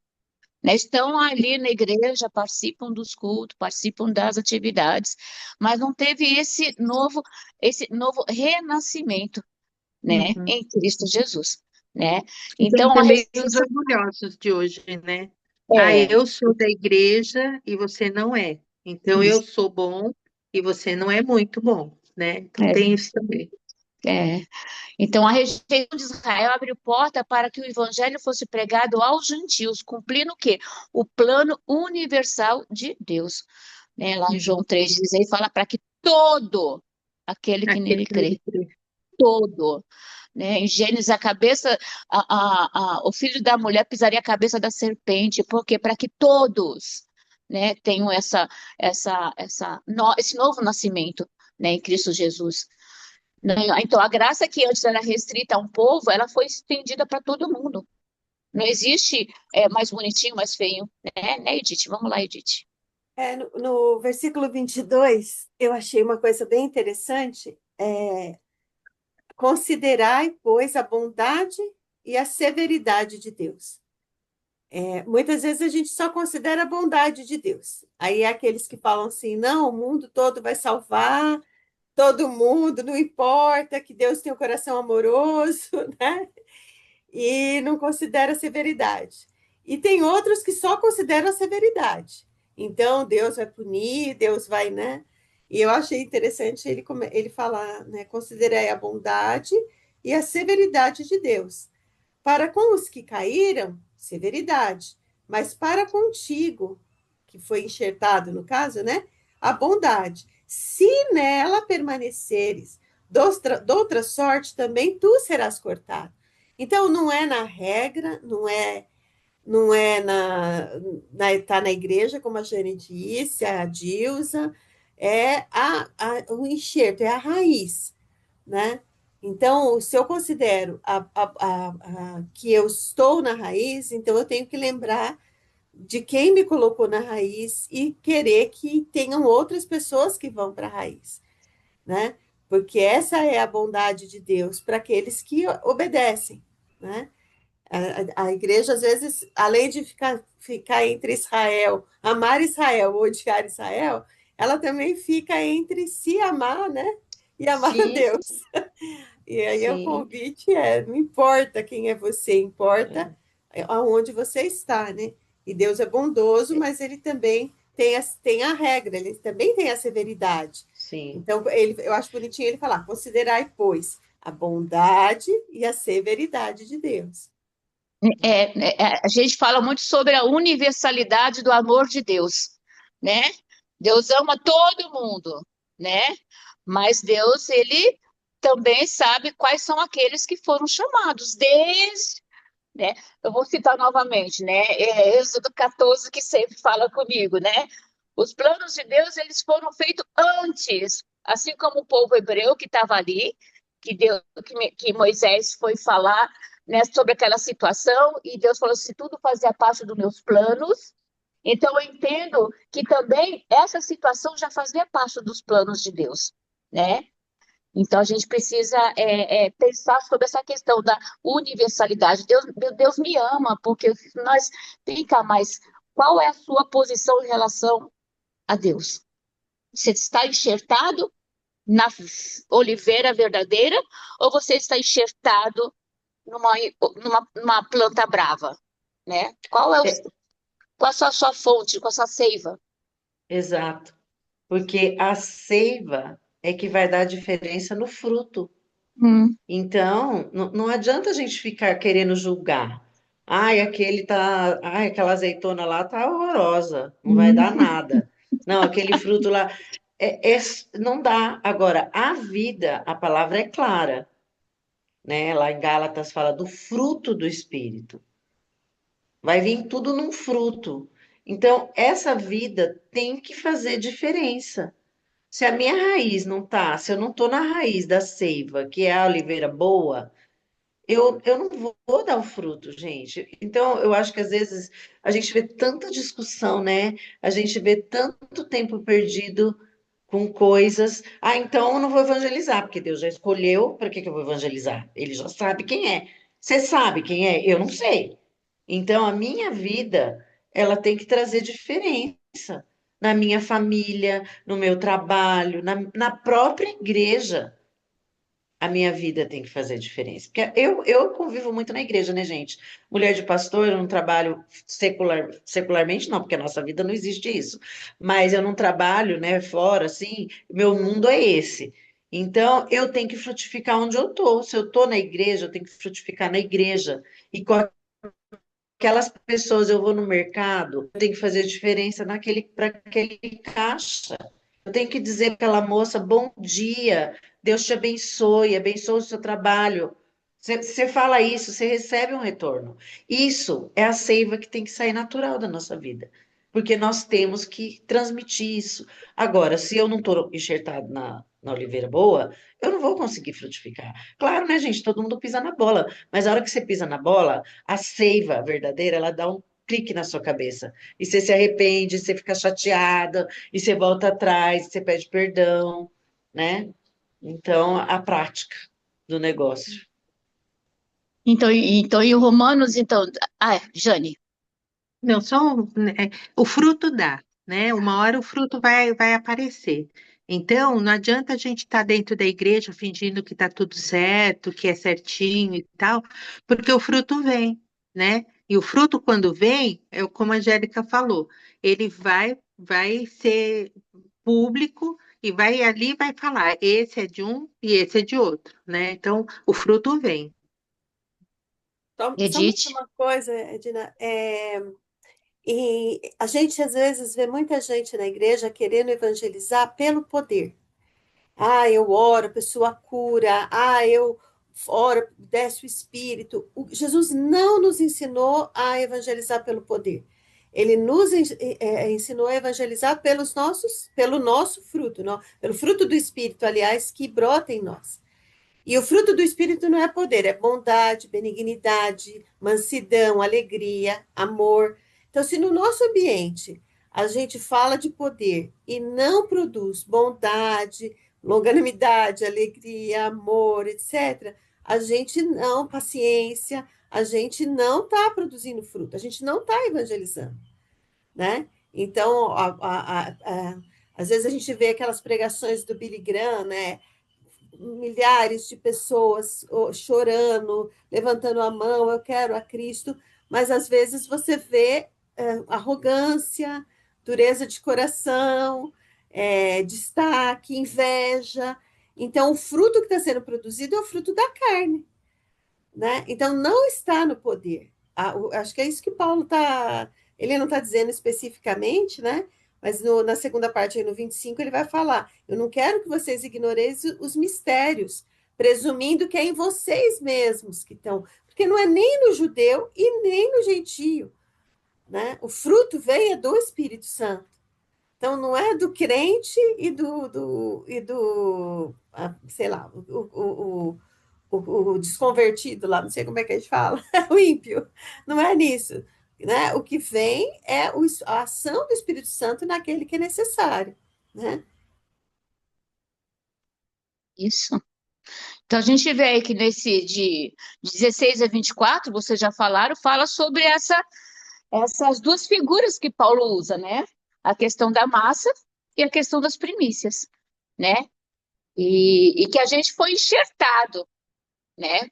[SPEAKER 2] né? Estão ali na igreja, participam dos cultos, participam das atividades, mas não teve esse novo renascimento, né,
[SPEAKER 3] Uhum.
[SPEAKER 2] em Cristo Jesus, né?
[SPEAKER 3] E tem
[SPEAKER 2] Então, a
[SPEAKER 3] também os
[SPEAKER 2] rejeição
[SPEAKER 3] orgulhosos de hoje, né? Ah,
[SPEAKER 2] é
[SPEAKER 3] eu sou da igreja e você não é. Então, eu
[SPEAKER 2] isso.
[SPEAKER 3] sou bom e você não é muito bom, né? Então,
[SPEAKER 2] É,
[SPEAKER 3] tem isso também.
[SPEAKER 2] é. Então, a rejeição de Israel abriu porta para que o evangelho fosse pregado aos gentios, cumprindo o quê? O plano universal de Deus. Né? Lá em João 3,16 fala para que todo aquele que
[SPEAKER 3] Aquele
[SPEAKER 2] nele
[SPEAKER 3] que nele
[SPEAKER 2] crê,
[SPEAKER 3] crê.
[SPEAKER 2] todo. Né? Em Gênesis, o filho da mulher pisaria a cabeça da serpente, porque para que todos, né, tenham esse novo nascimento, né, em Cristo Jesus. Né? Então, a graça que antes era restrita a um povo, ela foi estendida para todo mundo. Não existe mais bonitinho, mais feio, né, Edith? Vamos lá, Edith.
[SPEAKER 4] No versículo 22, eu achei uma coisa bem interessante. Considerai, pois, a bondade e a severidade de Deus. Muitas vezes a gente só considera a bondade de Deus. Aí é aqueles que falam assim: não, o mundo todo vai salvar, todo mundo, não importa, que Deus tem um coração amoroso, né? E não considera a severidade. E tem outros que só consideram a severidade. Então, Deus vai punir, Deus vai, né? E eu achei interessante ele falar, né? Considerai a bondade e a severidade de Deus. Para com os que caíram, severidade. Mas para contigo, que foi enxertado no caso, né? A bondade. Se nela permaneceres, doutra sorte também tu serás cortado. Então, não é na regra, não é tá na igreja, como a Jane disse, a Dilsa, é o enxerto, é a raiz, né? Então, se eu considero que eu estou na raiz, então eu tenho que lembrar de quem me colocou na raiz e querer que tenham outras pessoas que vão para a raiz, né? Porque essa é a bondade de Deus para aqueles que obedecem, né? A igreja, às vezes, além de ficar entre Israel, amar Israel ou odiar Israel, ela também fica entre se amar, né? E amar a
[SPEAKER 1] Sim,
[SPEAKER 4] Deus. E aí o
[SPEAKER 1] sim.
[SPEAKER 4] convite não importa quem é você, importa aonde você está, né? E Deus é bondoso,
[SPEAKER 1] É,
[SPEAKER 4] mas ele também tem a regra, ele também tem a severidade.
[SPEAKER 1] sim.
[SPEAKER 4] Então, eu acho bonitinho ele falar: considerai, pois, a bondade e a severidade de Deus.
[SPEAKER 2] A gente fala muito sobre a universalidade do amor de Deus, né? Deus ama todo mundo, né? Mas Deus, ele também sabe quais são aqueles que foram chamados desde, né? Eu vou citar novamente, né? Êxodo 14, que sempre fala comigo, né? Os planos de Deus, eles foram feitos antes, assim como o povo hebreu que estava ali, que Moisés foi falar, né, sobre aquela situação, e Deus falou: se tudo fazia parte dos meus planos, então eu entendo que também essa situação já fazia parte dos planos de Deus, né? Então, a gente precisa pensar sobre essa questão da universalidade. Deus me ama, porque nós tem que amar, mas qual é a sua posição em relação a Deus? Você está enxertado na oliveira verdadeira ou você está enxertado numa planta brava, né?
[SPEAKER 1] É,
[SPEAKER 2] Qual a sua fonte, qual a sua seiva?
[SPEAKER 1] exato. Porque a seiva é que vai dar a diferença no fruto.
[SPEAKER 2] Hum,
[SPEAKER 1] Então, não adianta a gente ficar querendo julgar. Ai, aquela azeitona lá tá horrorosa, não vai dar
[SPEAKER 2] hum.
[SPEAKER 1] nada. Não, aquele fruto lá não dá. Agora, a vida, a palavra é clara, né? Lá em Gálatas fala do fruto do Espírito. Vai vir tudo num fruto. Então, essa vida tem que fazer diferença. Se a minha raiz não tá, se eu não tô na raiz da seiva, que é a oliveira boa, eu não vou dar o fruto, gente. Então, eu acho que às vezes a gente vê tanta discussão, né? A gente vê tanto tempo perdido com coisas. Ah, então eu não vou evangelizar, porque Deus já escolheu, para que que eu vou evangelizar? Ele já sabe quem é. Você sabe quem é? Eu não sei. Então, a minha vida, ela tem que trazer diferença na minha família, no meu trabalho, na própria igreja. A minha vida tem que fazer diferença. Porque eu convivo muito na igreja, né, gente? Mulher de pastor, eu não trabalho secularmente, não, porque a nossa vida não existe isso. Mas eu não trabalho, né, fora, assim, meu mundo é esse. Então, eu tenho que frutificar onde eu tô. Se eu tô na igreja, eu tenho que frutificar na igreja. E com aquelas pessoas, eu vou no mercado, eu tenho que fazer diferença para aquele caixa. Eu tenho que dizer para aquela moça, bom dia, Deus te abençoe, abençoe o seu trabalho. Você fala isso, você recebe um retorno. Isso é a seiva que tem que sair natural da nossa vida. Porque nós temos que transmitir isso. Agora, se eu não estou enxertado na oliveira boa, eu não vou conseguir frutificar. Claro, né, gente? Todo mundo pisa na bola, mas a hora que você pisa na bola, a seiva verdadeira, ela dá um clique na sua cabeça. E você se arrepende, você fica chateada, e você volta atrás, você pede perdão, né? Então, a prática do negócio.
[SPEAKER 2] Então, e o Romanos, então, Jane,
[SPEAKER 3] Não, o fruto dá, né? Uma hora o fruto vai aparecer. Então, não adianta a gente estar dentro da igreja fingindo que está tudo certo, que é certinho e tal, porque o fruto vem, né? E o fruto, quando vem, é como a Angélica falou, ele vai ser público e vai ali vai falar, esse é de um e esse é de outro, né? Então, o fruto vem.
[SPEAKER 4] Só mais
[SPEAKER 2] Edith,
[SPEAKER 4] uma coisa, Edna. E a gente às vezes vê muita gente na igreja querendo evangelizar pelo poder. Ah, eu oro, a pessoa cura. Ah, eu oro, desce o Espírito. Jesus não nos ensinou a evangelizar pelo poder. Ele nos ensinou a evangelizar pelo nosso fruto, pelo fruto do Espírito, aliás, que brota em nós. E o fruto do Espírito não é poder, é bondade, benignidade, mansidão, alegria, amor. Então, se no nosso ambiente a gente fala de poder e não produz bondade, longanimidade, alegria, amor, etc., a gente não, paciência, a gente não está produzindo fruto, a gente não está evangelizando, né? Então, às vezes a gente vê aquelas pregações do Billy Graham, né? Milhares de pessoas chorando, levantando a mão, eu quero a Cristo, mas às vezes você vê arrogância, dureza de coração, destaque, inveja. Então, o fruto que está sendo produzido é o fruto da carne, né? Então, não está no poder. Acho que é isso que Paulo está. Ele não está dizendo especificamente, né? Mas na segunda parte, aí no 25, ele vai falar: eu não quero que vocês ignoreis os mistérios, presumindo que é em vocês mesmos que estão. Porque não é nem no judeu e nem no gentio, né? O fruto vem do Espírito Santo. Então, não é do crente sei lá, o desconvertido lá, não sei como é que a gente fala, o ímpio. Não é nisso. Né? O que vem é a ação do Espírito Santo naquele que é necessário. Né?
[SPEAKER 2] isso. Então, a gente vê aí que nesse de 16 a 24, vocês já falaram, fala sobre essas duas figuras que Paulo usa, né? A questão da massa e a questão das primícias, né? E que a gente foi enxertado, né?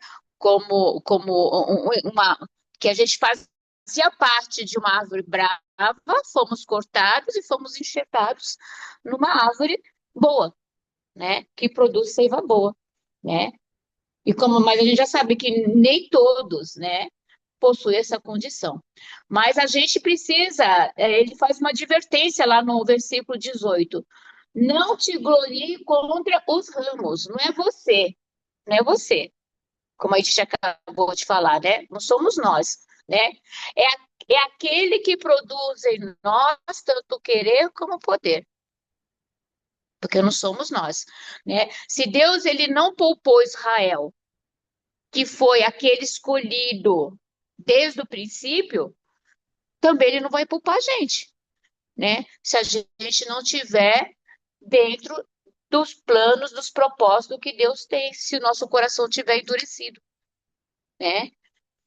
[SPEAKER 2] Que a gente fazia parte de uma árvore brava, fomos cortados e fomos enxertados numa árvore boa, né? Que produz seiva boa, né? Mas a gente já sabe que nem todos, né, possuem essa condição. Mas a gente precisa, ele faz uma advertência lá no versículo 18. Não te glorie contra os ramos, não é você, não é você, como a gente já acabou de falar, né? Não somos nós, né? É, é aquele que produz em nós tanto querer como poder, porque não somos nós, né? Se Deus ele não poupou Israel, que foi aquele escolhido desde o princípio, também ele não vai poupar a gente, né? Se a gente não tiver dentro dos planos, dos propósitos que Deus tem, se o nosso coração tiver endurecido, né?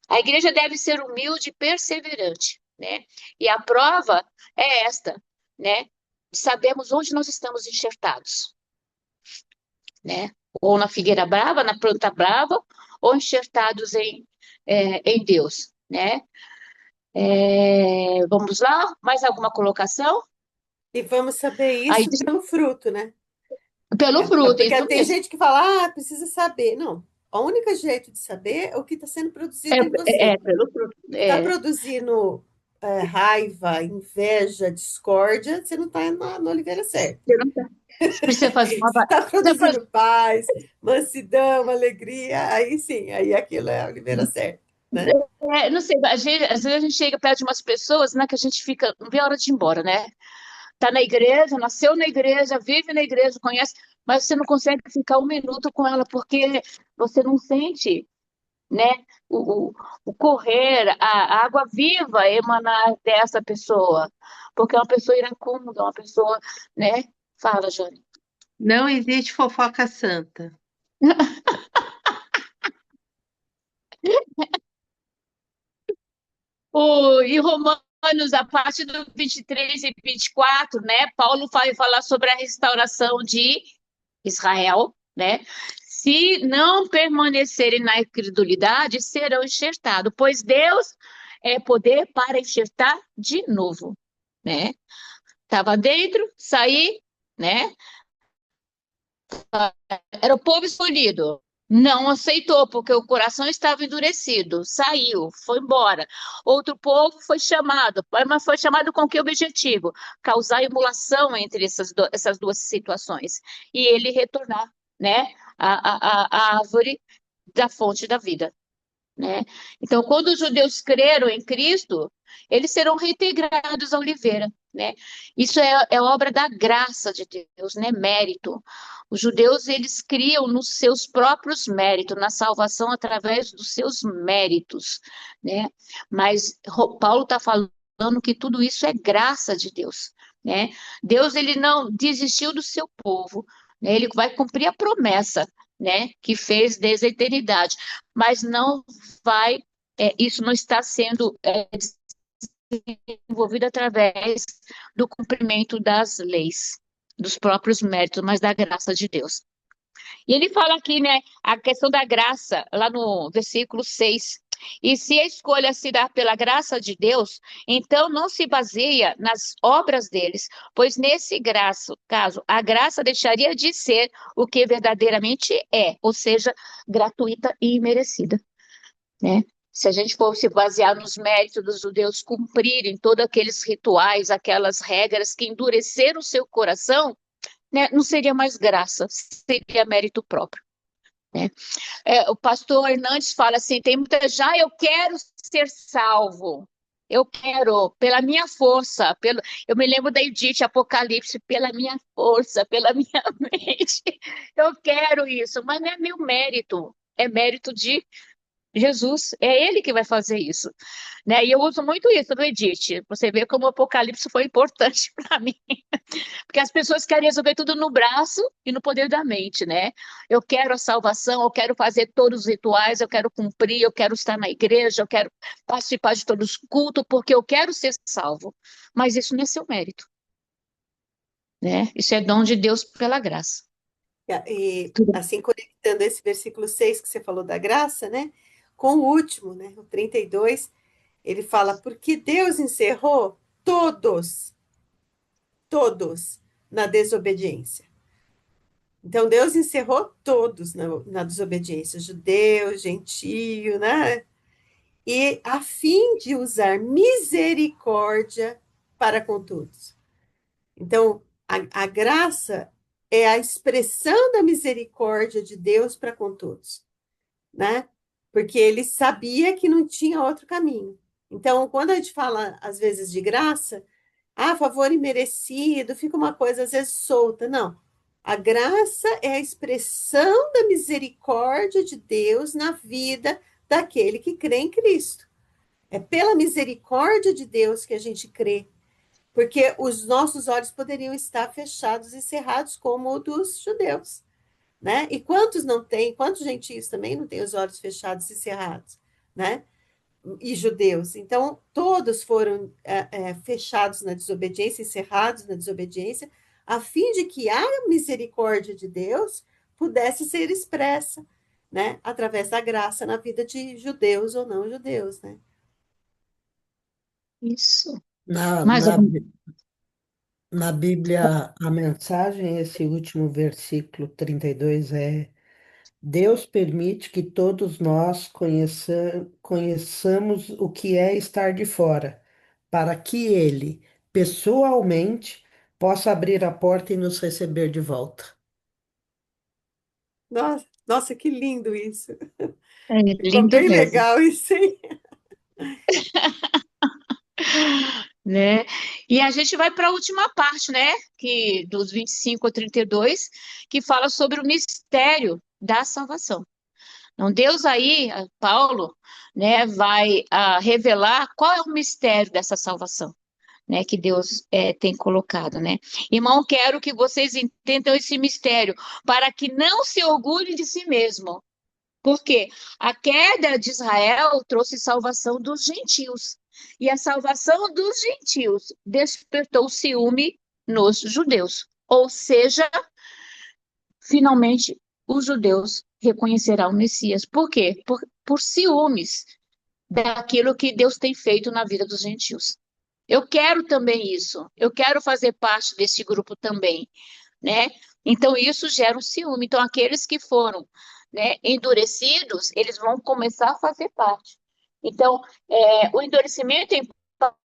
[SPEAKER 2] A igreja deve ser humilde e perseverante, né? E a prova é esta, né? Sabemos onde nós estamos enxertados, né? Ou na figueira brava, na planta brava, ou enxertados em Deus, né? Vamos lá? Mais alguma colocação?
[SPEAKER 4] E vamos saber
[SPEAKER 2] Aí,
[SPEAKER 4] isso pelo fruto, né?
[SPEAKER 2] pelo fruto, é
[SPEAKER 4] Porque
[SPEAKER 2] isso
[SPEAKER 4] tem
[SPEAKER 2] mesmo.
[SPEAKER 4] gente que fala, precisa saber. Não, o único jeito de saber é o que está sendo produzido em você.
[SPEAKER 2] Pelo fruto.
[SPEAKER 4] Se está produzindo raiva, inveja, discórdia, você não está na oliveira certa.
[SPEAKER 2] Você não tá- você precisa fazer uma.
[SPEAKER 4] Se está
[SPEAKER 2] Precisa
[SPEAKER 4] produzindo paz, mansidão, alegria, aí sim, aí aquilo é a oliveira certa, né?
[SPEAKER 2] não sei, às vezes a gente chega perto de umas pessoas, né, que a gente fica, não vê a hora de ir embora, né? Tá na igreja, nasceu na igreja, vive na igreja, conhece, mas você não consegue ficar um minuto com ela porque você não sente, né, o, o, o correr, a água viva emanar dessa pessoa, porque é uma pessoa iracunda, uma pessoa, né? Fala, Jane.
[SPEAKER 3] Não existe fofoca santa.
[SPEAKER 2] Em Romanos, a partir do 23 e 24, né, Paulo vai falar sobre a restauração de Israel, né? Se não permanecerem na incredulidade, serão enxertados, pois Deus é poder para enxertar de novo, né? Estava dentro, saí, né? Era o povo escolhido. Não aceitou, porque o coração estava endurecido. Saiu, foi embora. Outro povo foi chamado, mas foi chamado com que objetivo? Causar emulação entre essas duas situações. E ele retornar, né? A árvore da fonte da vida, né? Então, quando os judeus creram em Cristo, eles serão reintegrados à oliveira, né? Isso é obra da graça de Deus, né? Mérito. Os judeus, eles criam nos seus próprios méritos, na salvação através dos seus méritos, né? Mas Paulo está falando que tudo isso é graça de Deus, né? Deus, ele não desistiu do seu povo, né? Ele vai cumprir a promessa, né? Que fez desde a eternidade, mas não vai, isso não está sendo desenvolvido através do cumprimento das leis, dos próprios méritos, mas da graça de Deus. E ele fala aqui, né, a questão da graça, lá no versículo 6. E se a escolha se dá pela graça de Deus, então não se baseia nas obras deles, pois nesse caso, a graça deixaria de ser o que verdadeiramente é, ou seja, gratuita e imerecida, né? Se a gente for se basear nos méritos dos judeus cumprirem todos aqueles rituais, aquelas regras que endureceram o seu coração, né, não seria mais graça, seria mérito próprio, né? O pastor Hernandes fala assim, tem muita, já eu quero ser salvo, eu quero, pela minha força, eu me lembro da Edith Apocalipse, pela minha força, pela minha mente, eu quero isso, mas não é meu mérito, é mérito de Jesus, é ele que vai fazer isso, né? E eu uso muito isso no Edith. Você vê como o Apocalipse foi importante para mim, porque as pessoas querem resolver tudo no braço e no poder da mente, né? Eu quero a salvação, eu quero fazer todos os rituais, eu quero cumprir, eu quero estar na igreja, eu quero participar de todos os cultos, porque eu quero ser salvo. Mas isso não é seu mérito, né? Isso é dom de Deus pela graça.
[SPEAKER 4] E assim, conectando esse versículo 6 que você falou da graça, né? Com o último, né? O 32, ele fala, porque Deus encerrou todos na desobediência. Então, Deus encerrou todos na desobediência, judeu, gentio, né? E a fim de usar misericórdia para com todos. Então, a graça é a expressão da misericórdia de Deus para com todos, né? Porque ele sabia que não tinha outro caminho. Então, quando a gente fala, às vezes, de graça, favor imerecido, fica uma coisa, às vezes, solta. Não. A graça é a expressão da misericórdia de Deus na vida daquele que crê em Cristo. É pela misericórdia de Deus que a gente crê, porque os nossos olhos poderiam estar fechados e cerrados, como o dos judeus, né? E quantos não têm, quantos gentios também não têm os olhos fechados e cerrados, né? E judeus. Então, todos foram fechados na desobediência, encerrados na desobediência, a fim de que a misericórdia de Deus pudesse ser expressa, né? Através da graça na vida de judeus ou não judeus, né?
[SPEAKER 2] Isso.
[SPEAKER 6] Na,
[SPEAKER 2] Mais
[SPEAKER 6] na,
[SPEAKER 2] algum?
[SPEAKER 6] na Bíblia, a mensagem, esse último versículo 32 é: Deus permite que todos nós conheçamos o que é estar de fora, para que Ele, pessoalmente, possa abrir a porta e nos receber de volta.
[SPEAKER 4] Nossa, que lindo isso.
[SPEAKER 2] É
[SPEAKER 4] Ficou
[SPEAKER 2] lindo
[SPEAKER 4] bem
[SPEAKER 2] mesmo.
[SPEAKER 4] legal isso, hein?
[SPEAKER 2] né? E a gente vai para a última parte, né? Que dos 25 a 32, que fala sobre o mistério da salvação. Então, Deus aí, Paulo, né, vai revelar qual é o mistério dessa salvação, né, que Deus tem colocado, né? Irmão, quero que vocês entendam esse mistério, para que não se orgulhem de si mesmo. Porque a queda de Israel trouxe salvação dos gentios. E a salvação dos gentios despertou ciúme nos judeus. Ou seja, finalmente os judeus reconhecerão o Messias. Por quê? Por ciúmes daquilo que Deus tem feito na vida dos gentios. Eu quero também isso. Eu quero fazer parte desse grupo também, né? Então isso gera um ciúme. Então aqueles que foram, né, endurecidos, eles vão começar a fazer parte. Então o endurecimento em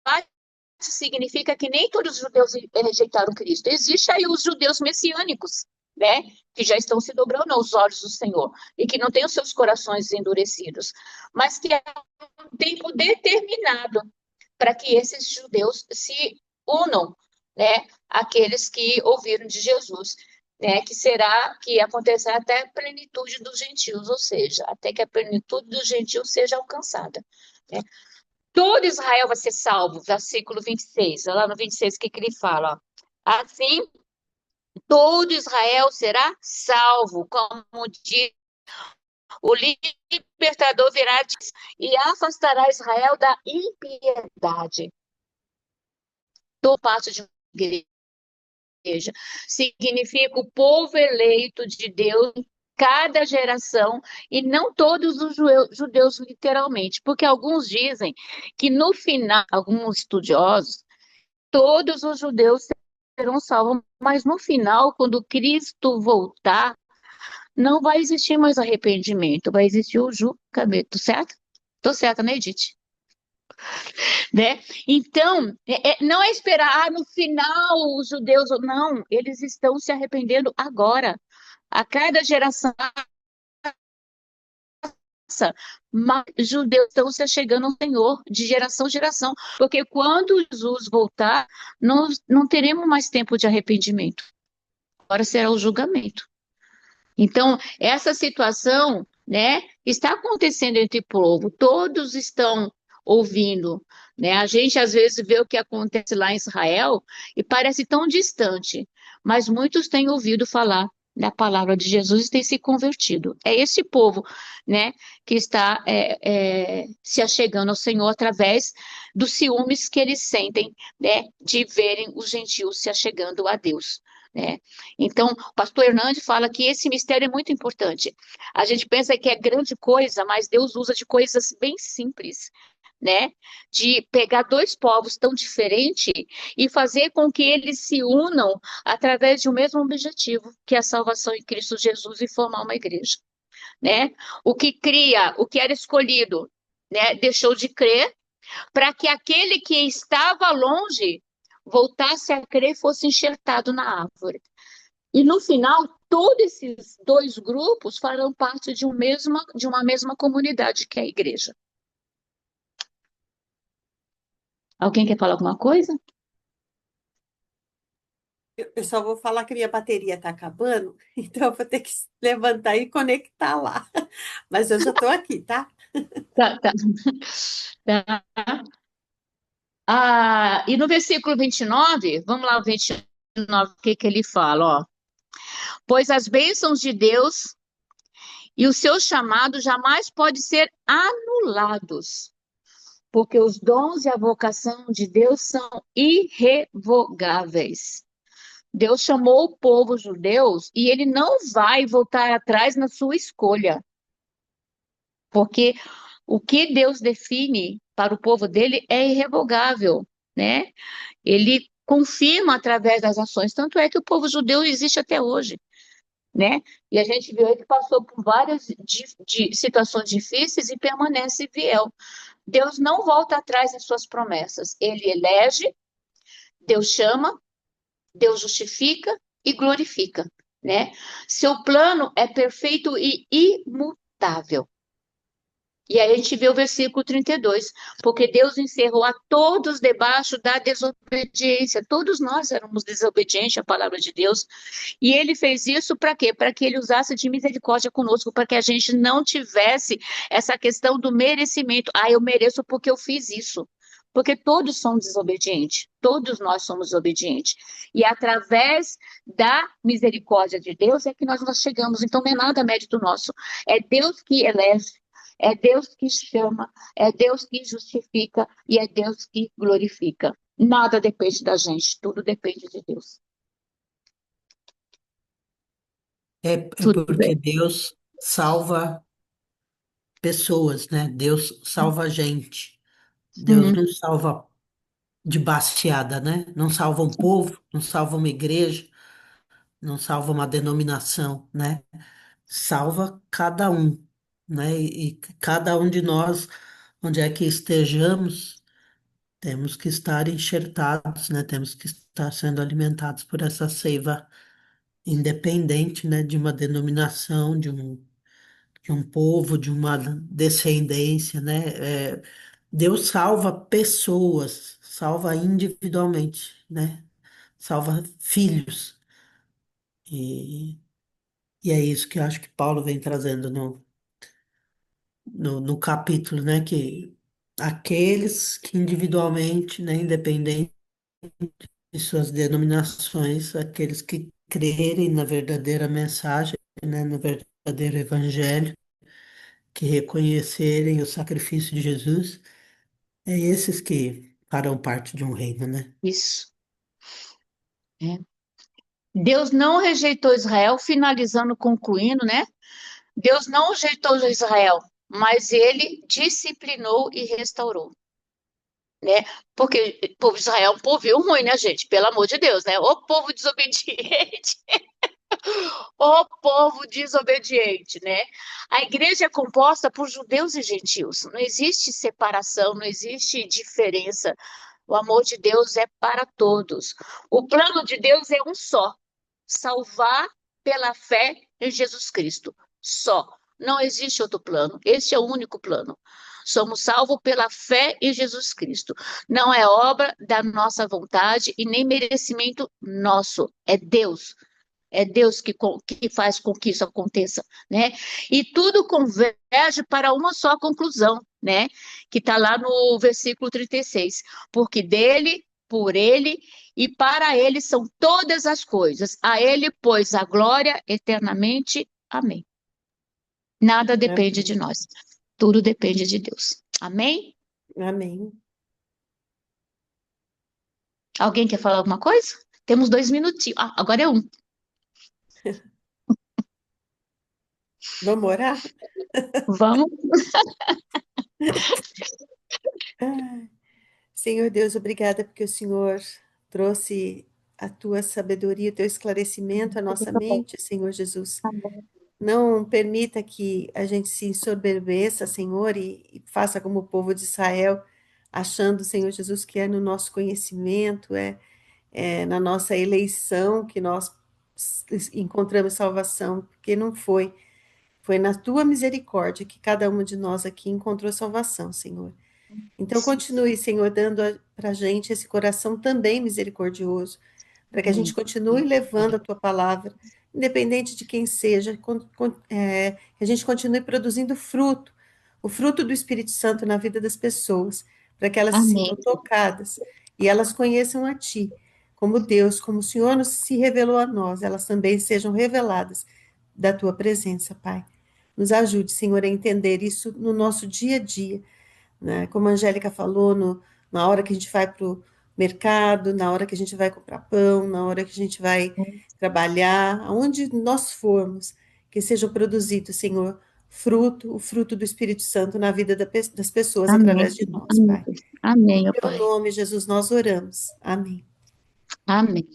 [SPEAKER 2] parte significa que nem todos os judeus rejeitaram Cristo. Existe aí os judeus messiânicos, né, que já estão se dobrando aos olhos do Senhor e que não têm os seus corações endurecidos, mas que é um tempo determinado para que esses judeus se unam, né, àqueles que ouviram de Jesus, né, que acontecerá até a plenitude dos gentios, ou seja, até que a plenitude dos gentios seja alcançada, né? Todo Israel vai ser salvo, versículo 26, lá no 26, o que ele fala? Ó. Assim, todo Israel será salvo, como diz o libertador virá e afastará Israel da impiedade. Toda parte de uma igreja significa o povo eleito de Deus em cada geração, e não todos os judeus literalmente, porque alguns dizem que no final, alguns estudiosos, todos os judeus serão salvos, mas no final, quando Cristo voltar, não vai existir mais arrependimento, vai existir o julgamento, certo? Tô certa, né, Edith? Né? Então, não é esperar no final os judeus, não, eles estão se arrependendo agora. A cada geração, mais judeus estão se achegando ao Senhor, de geração em geração, porque quando Jesus voltar, não teremos mais tempo de arrependimento. Agora será o julgamento. Então, essa situação, né, está acontecendo entre o povo, todos estão ouvindo, né? A gente às vezes vê o que acontece lá em Israel e parece tão distante, mas muitos têm ouvido falar da palavra de Jesus e têm se convertido. É esse povo, né, que está se achegando ao Senhor através dos ciúmes que eles sentem, né, de verem os gentios se achegando a Deus. Né? Então, o pastor Hernandes fala que esse mistério é muito importante. A gente pensa que é grande coisa, mas Deus usa de coisas bem simples, né? De pegar dois povos tão diferentes e fazer com que eles se unam através de um mesmo objetivo, que é a salvação em Cristo Jesus e formar uma igreja, né? O que era escolhido, né? Deixou de crer para que aquele que estava longe voltasse a crer e fosse enxertado na árvore. E no final, todos esses dois grupos farão parte de uma mesma comunidade, que é a igreja. Alguém quer falar alguma coisa?
[SPEAKER 4] Eu só vou falar que minha bateria está acabando, então eu vou ter que levantar e conectar lá. Mas eu já estou aqui, tá?
[SPEAKER 2] Tá, tá. Tá. E no versículo 29, vamos lá, o 29, o que ele fala, ó. Pois as bênçãos de Deus e o seu chamado jamais pode ser anulados, porque os dons e a vocação de Deus são irrevogáveis. Deus chamou o povo judeu e ele não vai voltar atrás na sua escolha, porque o que Deus define para o povo dele é irrevogável, né? Ele confirma através das ações, tanto é que o povo judeu existe até hoje, né? E a gente viu que passou por várias situações difíceis e permanece fiel. Deus não volta atrás nas suas promessas. Ele elege, Deus chama, Deus justifica e glorifica, né? Seu plano é perfeito e imutável. E aí a gente vê o versículo 32, porque Deus encerrou a todos debaixo da desobediência. Todos nós éramos desobedientes à palavra de Deus. E ele fez isso para quê? Para que ele usasse de misericórdia conosco, para que a gente não tivesse essa questão do merecimento. Ah, eu mereço porque eu fiz isso. Porque todos somos desobedientes, todos nós somos desobedientes. E através da misericórdia de Deus é que nós chegamos. Então não é nada mérito nosso. É Deus que elege, é Deus que chama, é Deus que justifica e é Deus que glorifica. Nada depende da gente, tudo depende de Deus.
[SPEAKER 6] É
[SPEAKER 2] Tudo
[SPEAKER 6] porque
[SPEAKER 2] bem.
[SPEAKER 6] Deus salva pessoas, né? Deus salva a gente. Deus
[SPEAKER 2] Hum,
[SPEAKER 6] não salva de baseada, né? Não salva um povo, não salva uma igreja, não salva uma denominação, né? Salva cada um, né? E cada um de nós, onde é que estejamos, temos que estar enxertados, né? Temos que estar sendo alimentados por essa seiva independente, né? De uma denominação, de um povo, de uma descendência, né? Deus salva pessoas, salva individualmente, né? Salva filhos. E, e é isso que eu acho que Paulo vem trazendo no capítulo, né? Que aqueles que individualmente, né, independente de suas denominações, aqueles que crerem na verdadeira mensagem, né, no verdadeiro evangelho, que reconhecerem o sacrifício de Jesus, é esses que farão parte de um reino, né?
[SPEAKER 2] isso. É. Deus não rejeitou Israel, finalizando, concluindo, né? Deus não rejeitou Israel, mas ele disciplinou e restaurou, né? Porque o povo de Israel é um povo ruim, né, gente? Pelo amor de Deus, né? O povo desobediente, o povo desobediente, né? A igreja é composta por judeus e gentios. Não existe separação, não existe diferença. O amor de Deus é para todos. O plano de Deus é um só: salvar pela fé em Jesus Cristo. Só. Não existe outro plano. Este é o único plano. Somos salvos pela fé em Jesus Cristo. Não é obra da nossa vontade e nem merecimento nosso. É Deus. É Deus que faz com que isso aconteça, né? E tudo converge para uma só conclusão, né? Que está lá no versículo 36. Porque dele, por ele e para ele são todas as coisas. A ele, pois, a glória eternamente. Amém. Nada depende de
[SPEAKER 4] Amém.
[SPEAKER 2] nós. Tudo depende de Deus. Amém?
[SPEAKER 4] Amém.
[SPEAKER 2] Alguém quer falar alguma coisa? Temos 2 minutinhos. Ah, agora é um.
[SPEAKER 4] Vamos orar?
[SPEAKER 2] Vamos.
[SPEAKER 4] Senhor Deus, obrigada porque o Senhor trouxe a tua sabedoria, o teu esclarecimento à nossa mente, Senhor Jesus. Não permita que a gente se ensoberbeça, Senhor, e faça como o povo de Israel, achando, Senhor Jesus, que é no nosso conhecimento, é na nossa eleição que nós encontramos salvação, porque não foi. Foi na tua misericórdia que cada um de nós aqui encontrou salvação, Senhor. Então, continue, Senhor, dando para a gente esse coração também misericordioso, para que a gente continue levando a tua palavra, independente de quem seja, que a gente continue produzindo fruto, o fruto do Espírito Santo na vida das pessoas, para que elas se
[SPEAKER 2] Amém.
[SPEAKER 4] sintam tocadas e elas conheçam a Ti, como Deus, como o Senhor nos se revelou a nós, elas também sejam reveladas da Tua presença, Pai. Nos ajude, Senhor, a entender isso no nosso dia a dia, né? Como a Angélica falou, na hora que a gente vai para o mercado, na hora que a gente vai comprar pão, na hora que a gente vai trabalhar, aonde nós formos, que seja produzido, Senhor, o fruto do Espírito Santo na vida das pessoas
[SPEAKER 2] Amém.
[SPEAKER 4] através de nós,
[SPEAKER 2] Amém.
[SPEAKER 4] Pai.
[SPEAKER 2] Amém,
[SPEAKER 4] Em
[SPEAKER 2] ó
[SPEAKER 4] teu
[SPEAKER 2] Pai.
[SPEAKER 4] nome, Jesus, nós oramos. Amém.
[SPEAKER 2] Amém.